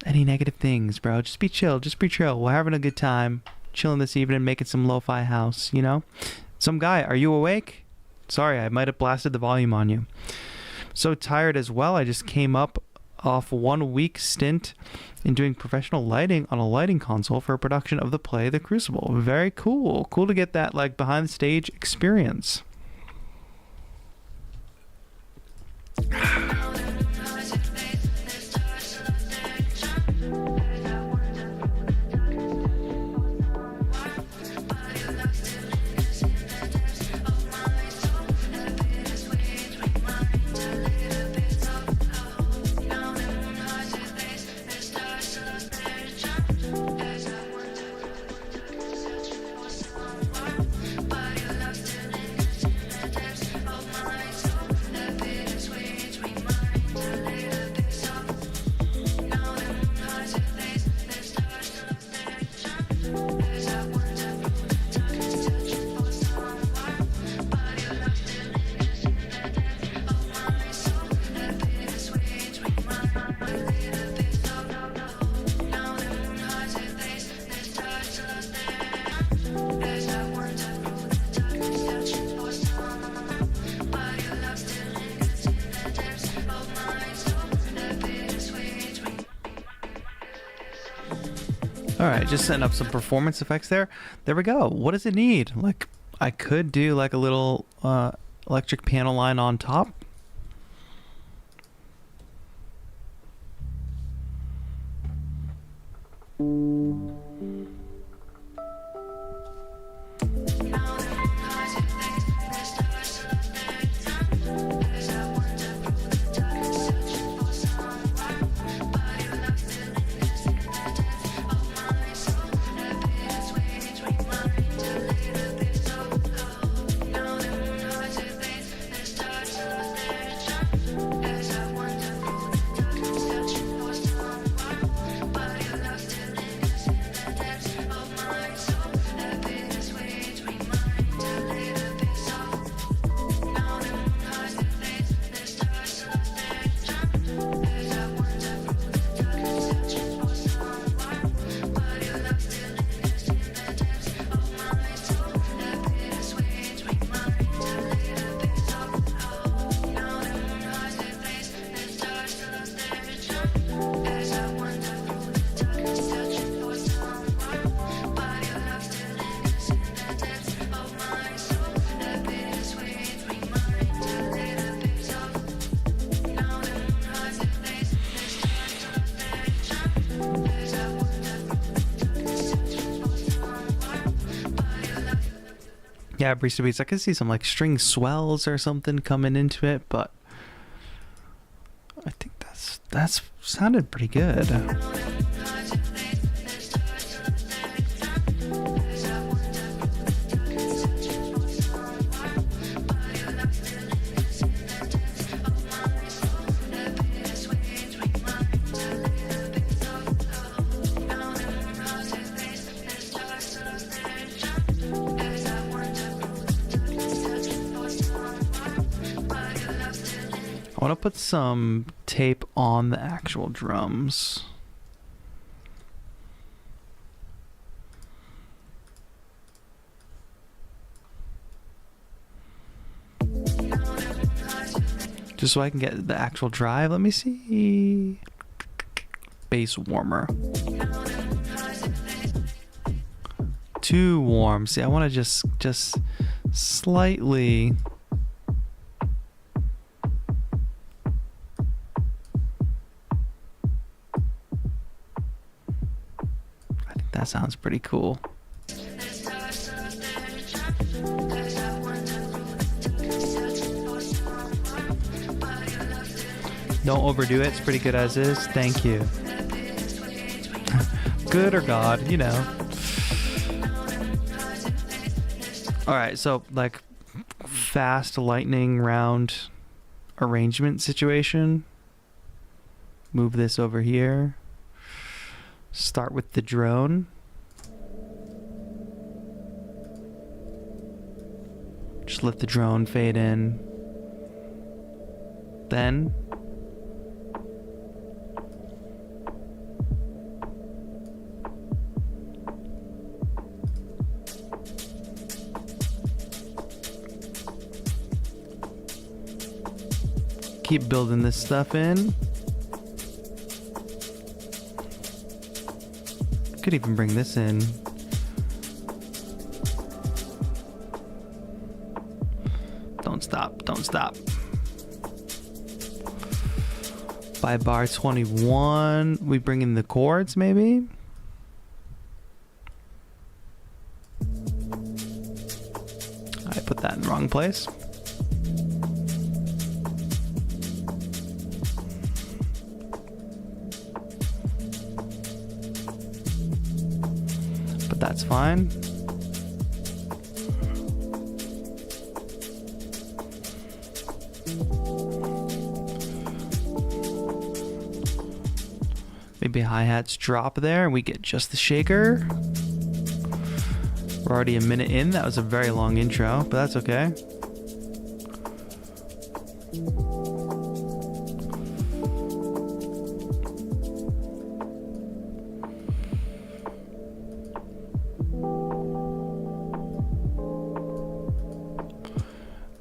Speaker 1: any negative things, bro. Just be chill. We're having a good time. Chilling this evening, making some lo-fi house, you know? Some guy, are you awake? Sorry, I might have blasted the volume on you. So tired as well. I just came up off 1 week stint in doing professional lighting on a lighting console for a production of the play The Crucible. Very cool. Cool to get that behind the stage experience. Alright, just setting up some performance effects there. There we go. What does it need? I could do a little electric piano line on top. Yeah, Barista Beats. I could see some like string swells or something coming into it, but I think that's sounded pretty good. I want to put some tape on the actual drums. Just so I can get the actual drive. Let me see. Bass warmer. Too warm. See, I want to just slightly. That sounds pretty cool. Don't overdo it. It's pretty good as is. Thank you. Good or God, you know. Alright, so like fast lightning round arrangement situation. Move this over here. Start with the drone. Just let the drone fade in. Then keep building this stuff in. Could even bring this in. Don't stop, don't stop. By bar 21, we bring in the chords maybe? I put that in the wrong place. That's fine. Maybe hi-hats drop there and we get just the shaker. We're already a minute in. That was a very long intro, but that's okay.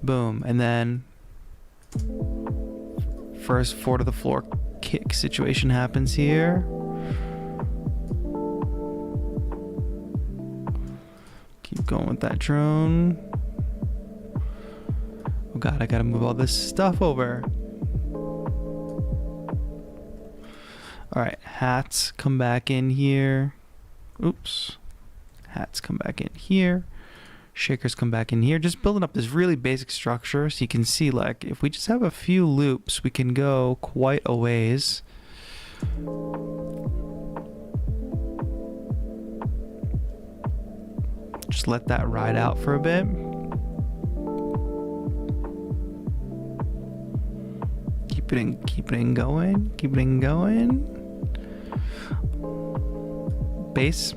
Speaker 1: Boom, and then first 4 to the floor kick situation happens here. Keep going with that drone. Oh god, I gotta move all this stuff over. Alright, hats come back in here. Oops. Hats come back in here. Shakers come back in here, just building up this really basic structure so you can see like if we just have a few loops we can go quite a ways. Just let that ride out for a bit. Keep it in going. Bass.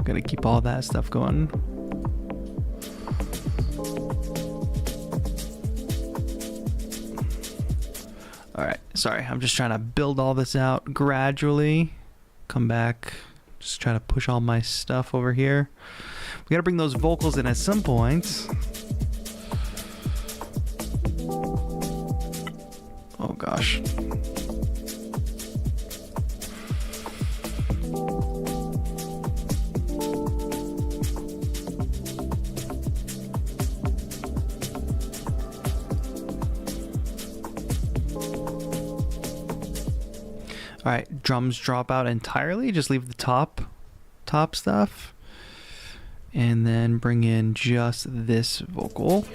Speaker 1: Gotta keep all that stuff going. Alright, sorry, I'm just trying to build all this out gradually. Come back, just try to push all my stuff over here. We gotta bring those vocals in at some point. Oh gosh. All right, drums drop out entirely. Just leave the top stuff. And then bring in just this vocal.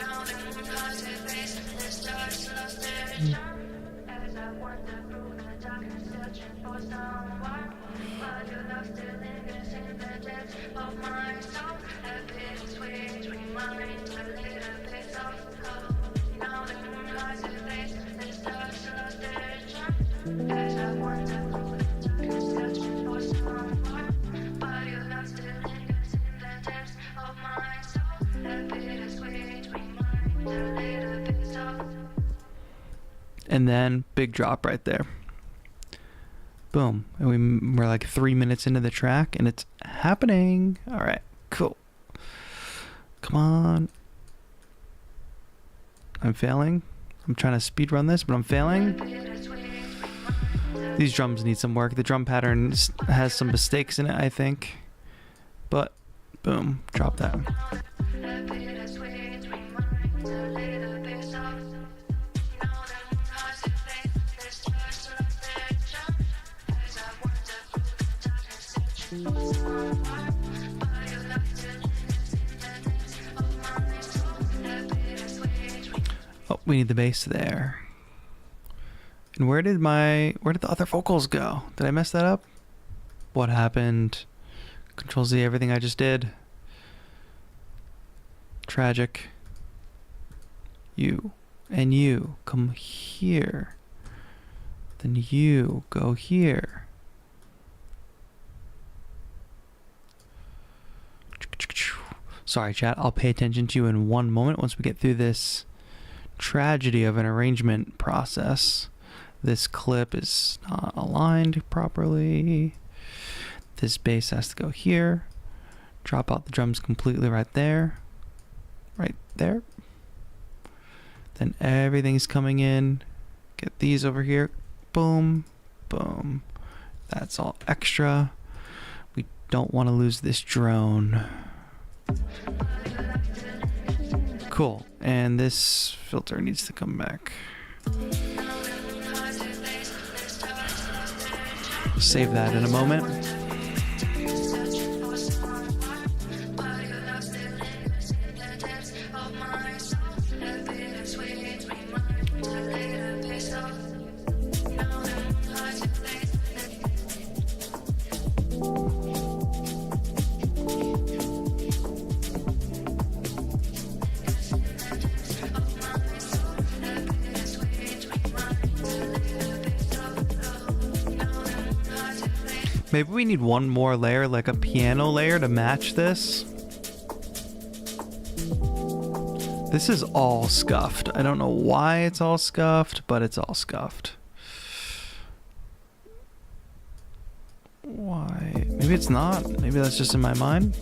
Speaker 1: And then big drop right there. Boom. And we're like 3 minutes into the track and it's happening. All right, cool. Come on. I'm failing. I'm trying to speed run this, but I'm failing. These drums need some work. The drum pattern has some mistakes in it, I think. But boom, drop that. Oh, we need the bass there. And where did the other vocals go? Did I mess that up? What happened? Control Z everything I just did. Tragic. You and you come here. Then you go here. Sorry, chat. I'll pay attention to you in one moment once we get through this tragedy of an arrangement process. This clip is not aligned properly. This bass has to go here. Drop out the drums completely right there. Right there. Then everything's coming in. Get these over here. Boom. Boom. That's all extra. We don't want to lose this drone. Cool. And this filter needs to come back. Save that in a moment. Maybe we need one more layer, like a piano layer, to match this. This is all scuffed. I don't know why it's all scuffed, but it's all scuffed. Why? Maybe it's not. Maybe that's just in my mind.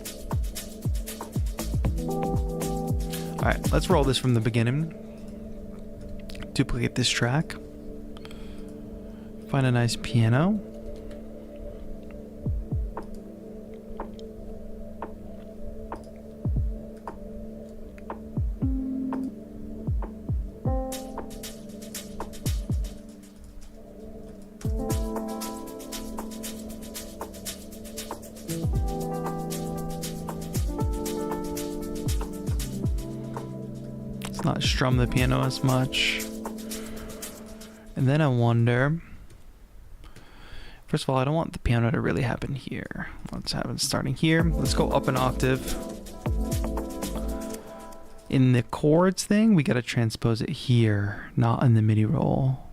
Speaker 1: Alright, let's roll this from the beginning. Duplicate this track. Find a nice piano. Not strum the piano as much. And then I wonder, first of all, I don't want the piano to really happen here. Let's have it starting here. Let's go up an octave. In the chords thing, we gotta transpose it here, not in the MIDI roll.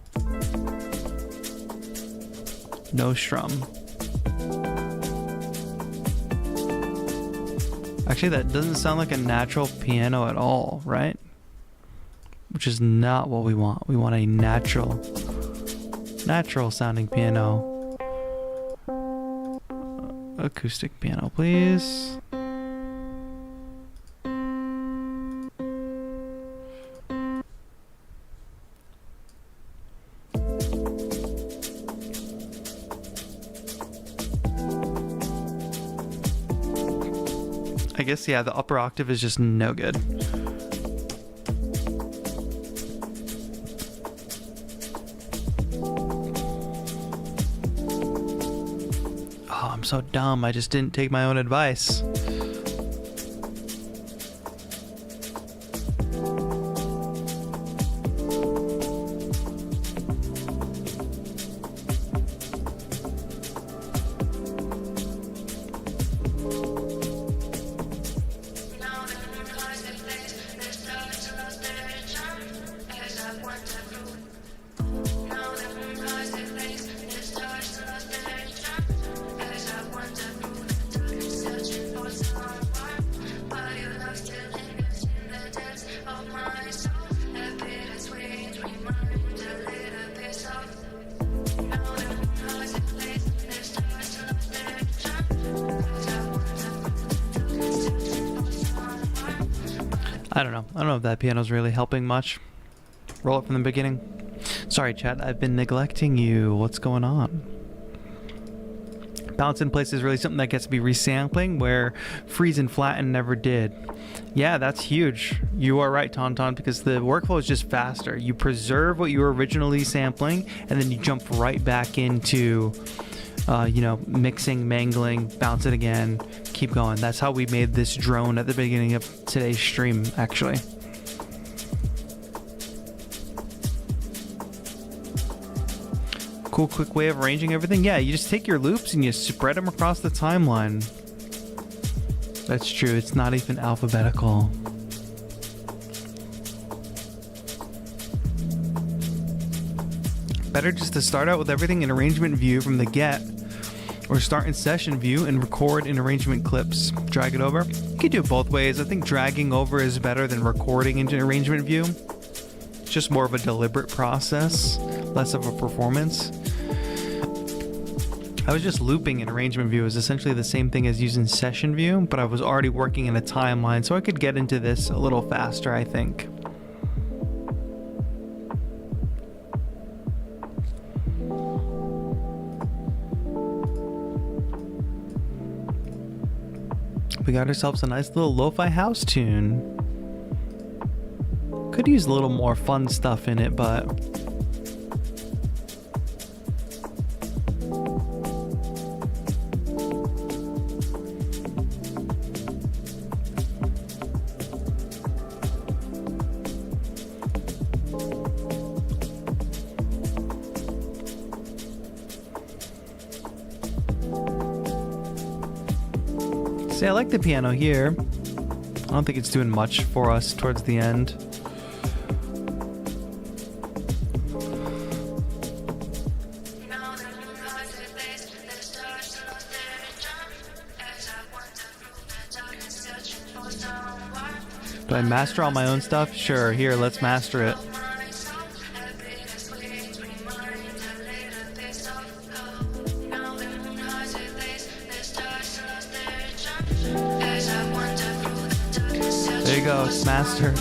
Speaker 1: No strum. Actually, that doesn't sound like a natural piano at all, right? Which is not what we want. We want a natural sounding piano. Acoustic piano, please. I guess, yeah, the upper octave is just no good. Oh, I'm so dumb. I just didn't take my own advice. I don't know. I don't know if that piano's really helping much. Roll it from the beginning. Sorry, chat. I've been neglecting you. What's going on? Balance in place is really something that gets to be resampling, where freeze and flatten never did. Yeah, that's huge. You are right, Tauntaun, because the workflow is just faster. You preserve what you were originally sampling, and then you jump right back into, mixing, mangling, bounce it again, keep going. That's how we made this drone at the beginning of today's stream, actually. Cool, quick way of arranging everything. Yeah, you just take your loops and you spread them across the timeline. That's true. It's not even alphabetical. Better just to start out with everything in arrangement view from the get, or start in session view and record in arrangement clips. Drag it over. You can do it both ways. I think dragging over is better than recording into arrangement view. It's just more of a deliberate process, less of a performance. I was just looping in arrangement view. It was essentially the same thing as using session view, but I was already working in a timeline, so I could get into this a little faster, I think. We got ourselves a nice little lo-fi house tune. Could use a little more fun stuff in it, but see, I like the piano here. I don't think it's doing much for us towards the end. Do I master all my own stuff? Sure, here, let's master it. There you go, it's mastered.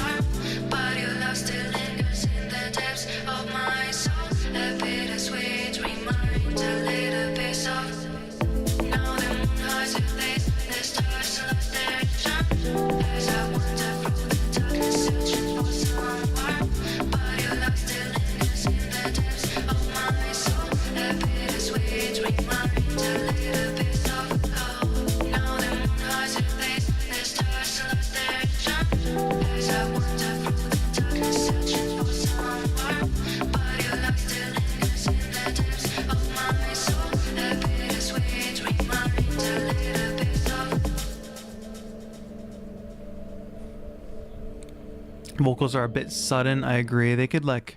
Speaker 1: Vocals are a bit sudden, I agree. They could like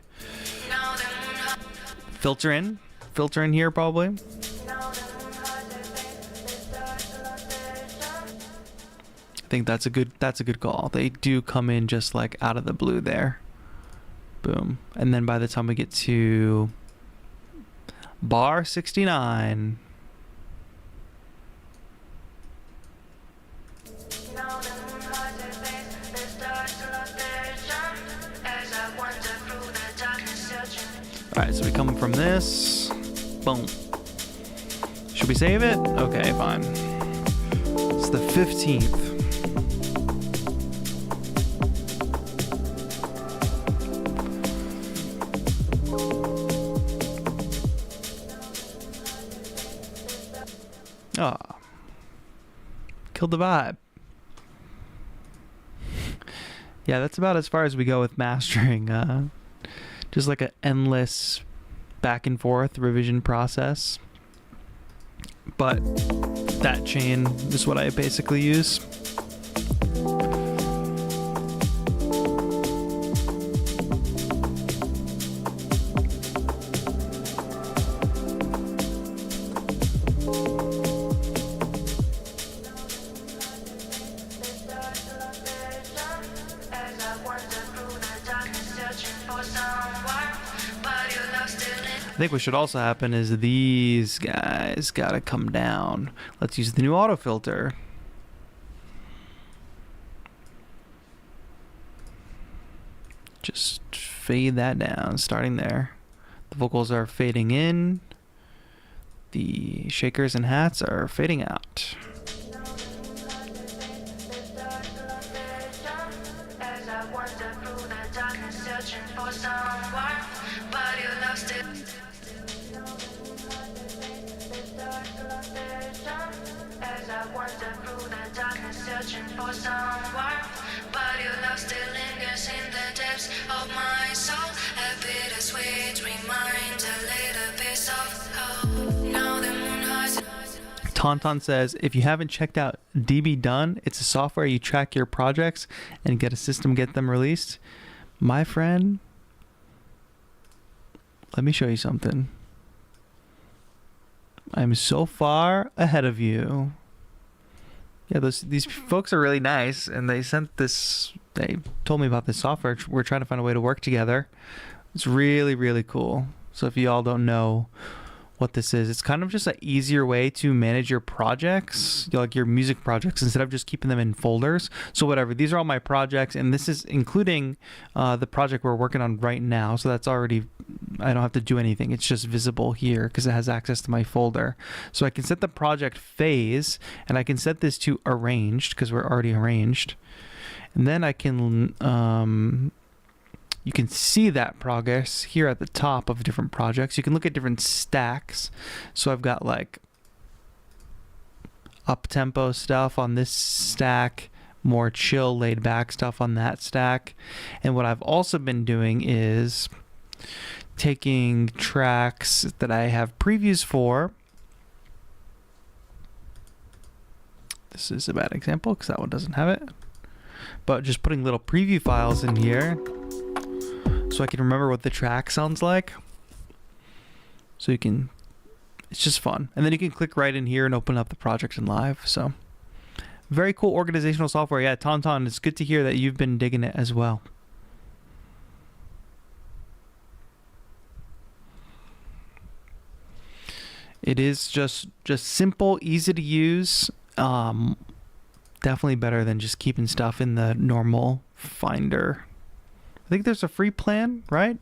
Speaker 1: filter in here probably. I think that's a good call. They do come in just like out of the blue there. Boom. And then by the time we get to bar 69, alright, so we come from this. Boom. Should we save it? Okay, fine. It's the 15th. Oh, killed the vibe. Yeah, that's about as far as we go with mastering. Just like an endless back and forth revision process. But that chain is what I basically use. I think what should also happen is these guys gotta come down. Let's use the new auto filter. Just fade that down, starting there. The vocals are fading in. The shakers and hats are fading out. Tauntaun says, if you haven't checked out DB Done, it's a software you track your projects and get a system get them released. My friend, let me show you something. I'm so far ahead of you. Yeah, these folks are really nice, and they told me about this software. We're trying to find a way to work together. It's really, really cool. So if you all don't know what this is, it's kind of just an easier way to manage your projects, like your music projects, instead of just keeping them in folders. So whatever, these are all my projects, and this is including the project we're working on right now. So that's already, I don't have to do anything. It's just visible here because it has access to my folder. So I can set the project phase, and I can set this to arranged because we're already arranged. And then I can you can see that progress here at the top of different projects. You can look at different stacks. So I've got like up-tempo stuff on this stack, more chill, laid-back stuff on that stack. And what I've also been doing is taking tracks that I have previews for. This is a bad example because that one doesn't have it. But just putting little preview files in here so I can remember what the track sounds like. So you can, it's just fun. And then you can click right in here and open up the project in live. So very cool organizational software. Yeah, Tauntaun, it's good to hear that you've been digging it as well. It is just simple, easy to use. Definitely better than just keeping stuff in the normal Finder. I think there's a free plan, right?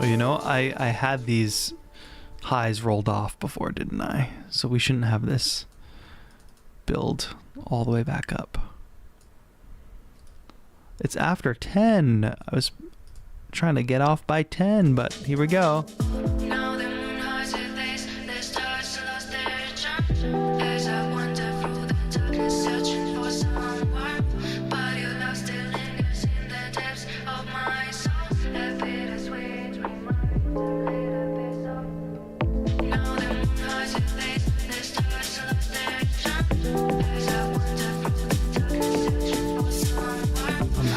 Speaker 1: Oh, you know, I had these highs rolled off before, didn't I? So we shouldn't have this build all the way back up. It's after 10. I was trying to get off by 10, but here we go.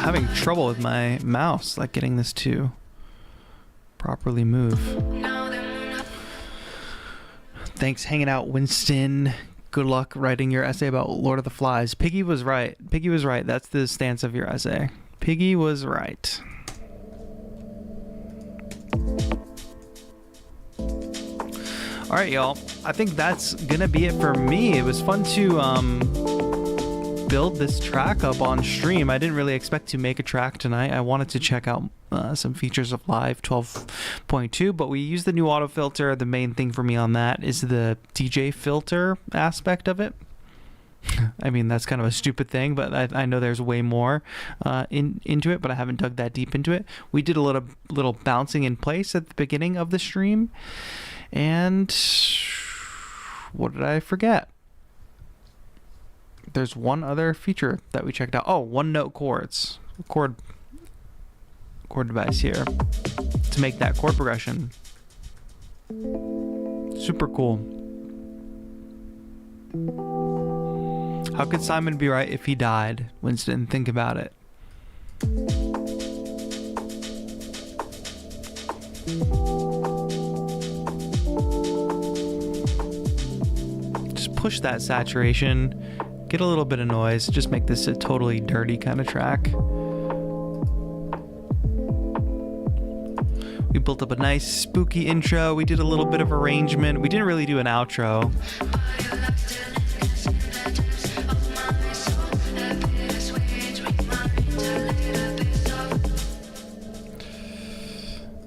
Speaker 1: Having trouble with my mouse, like getting this to properly move. Thanks hanging out, Winston. Good luck writing your essay about Lord of the Flies. Piggy was right. Piggy was right. That's the stance of your essay. Piggy was right. All right, y'all. I think that's gonna be it for me. It was fun to build this track up on stream. I didn't really expect to make a track tonight. I wanted to check out some features of Live 12.2, but we used the new auto filter. The main thing for me on that is the DJ filter aspect of it. I mean, that's kind of a stupid thing, but I know there's way more into it, but I haven't dug that deep into it. We did a little bouncing in place at the beginning of the stream. And what did I forget? There's one other feature that we checked out. Oh, one-note chords. Chord device here to make that chord progression. Super cool. How could Simon be right if he died? Winston, think about it. Just push that saturation, get a little bit of noise, just make this a totally dirty kind of track. We built up a nice spooky intro. We did a little bit of arrangement. We didn't really do an outro.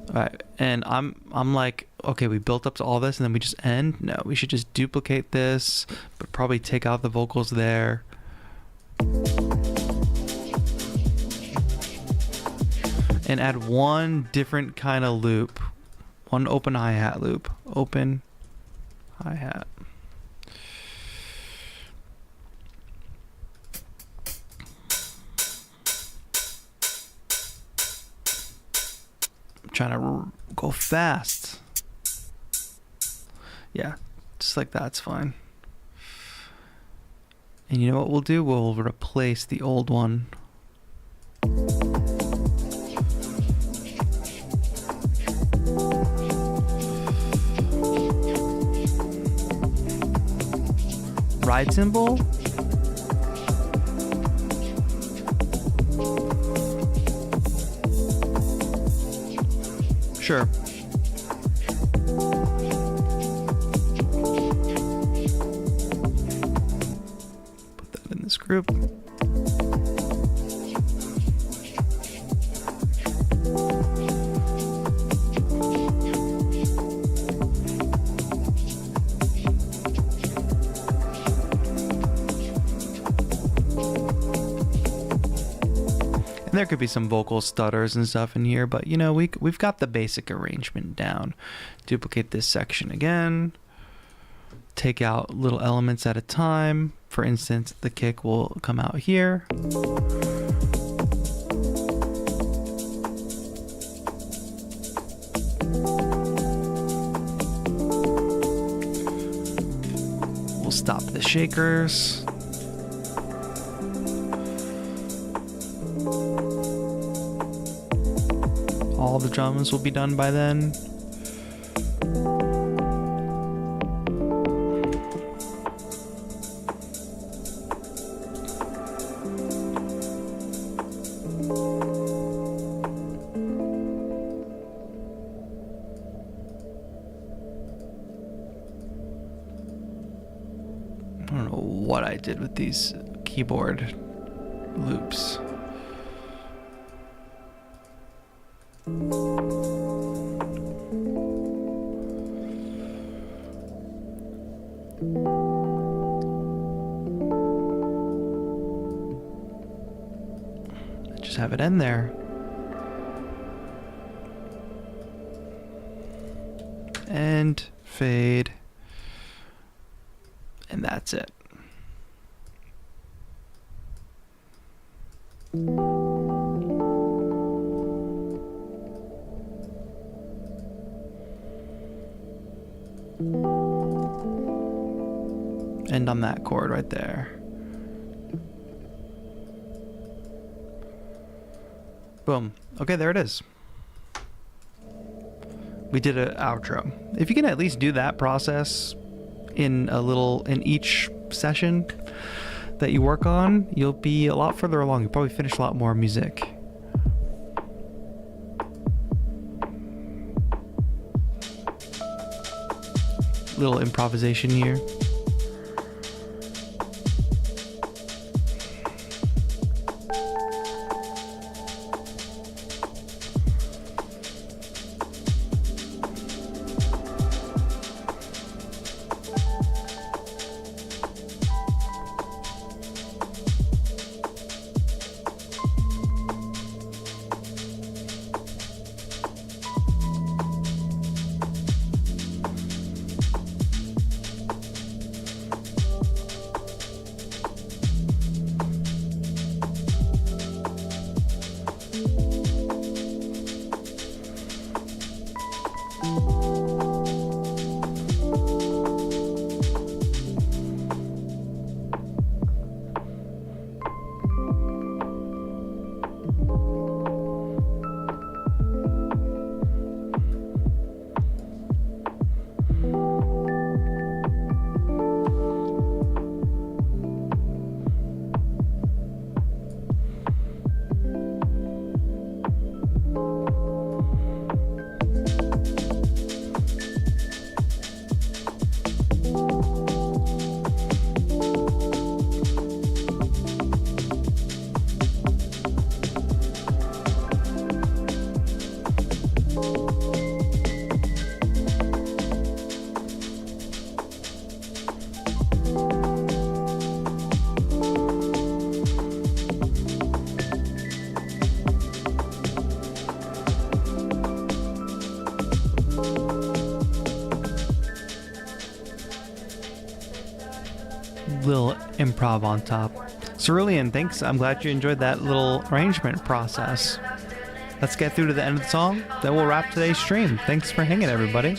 Speaker 1: Alright, and I'm like, okay, we built up to all this and then we just end? No, we should just duplicate this, but probably take out the vocals there. And add one different kind of loop. One open hi-hat loop. Open hi-hat. I'm trying to go fast. Yeah, just like that's fine. And you know what we'll do? We'll replace the old one. Ride cymbal? Sure. Put that in this group. There could be some vocal stutters and stuff in here, but you know, we've got the basic arrangement down. Duplicate this section again. Take out little elements at a time. For instance, the kick will come out here. We'll stop the shakers. All the drums will be done by then. I don't know what I did with these keyboard loops. Just have it end there. And fade. And that's it. End on that chord right there. Boom. Okay, there it is. We did an outro. If you can at least do that process in each session that you work on, you'll be a lot further along. You'll probably finish a lot more music. little improvisation here. Little improv on top. Cerulean, thanks. I'm glad you enjoyed that little arrangement process. Let's get through to the end of the song, then we'll wrap today's stream. Thanks for hanging, everybody.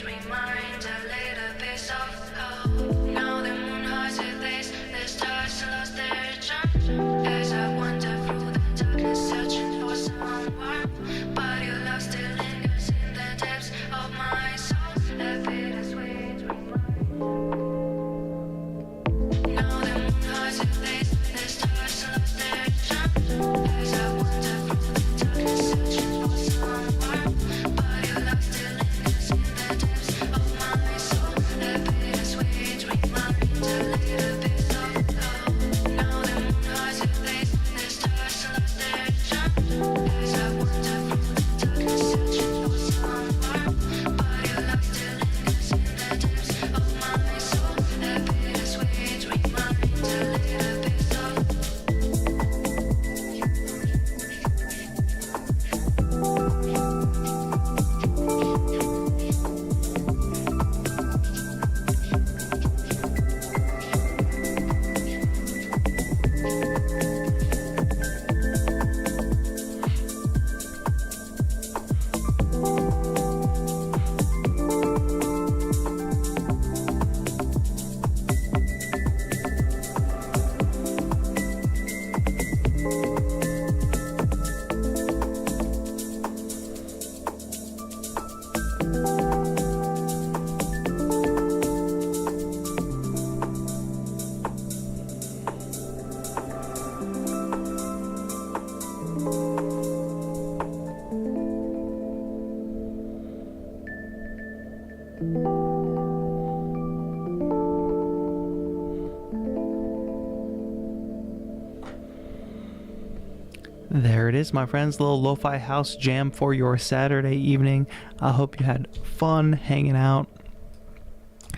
Speaker 1: There it is, my friends, little lo-fi house jam for your Saturday evening. I hope you had fun hanging out,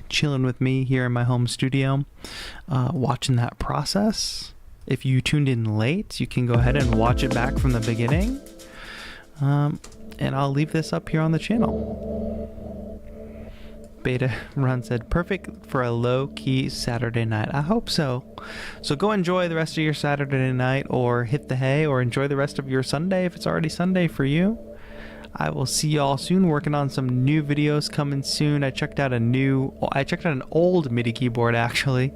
Speaker 1: chilling with me here in my home studio, watching that process. If you tuned in late, you can go ahead and watch it back from the beginning. And I'll leave this up here on the channel. Beta Run said, perfect for a low-key Saturday night. I hope so. So go enjoy the rest of your Saturday night, or hit the hay, or enjoy the rest of your Sunday if it's already Sunday for you. I will see y'all soon. Working on some new videos coming soon. I checked out an old MIDI keyboard actually,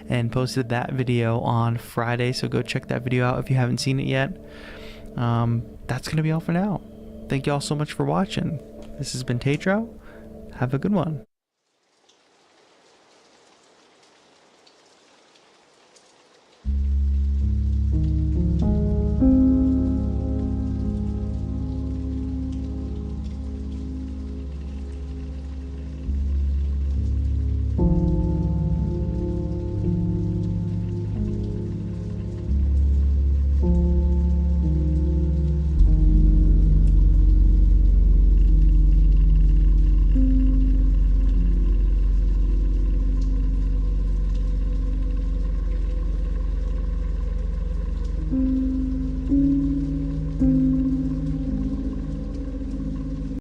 Speaker 1: and posted that video on Friday. So go check that video out if you haven't seen it yet. That's gonna be all for now. Thank y'all so much for watching. This has been TAETRO. Have a good one.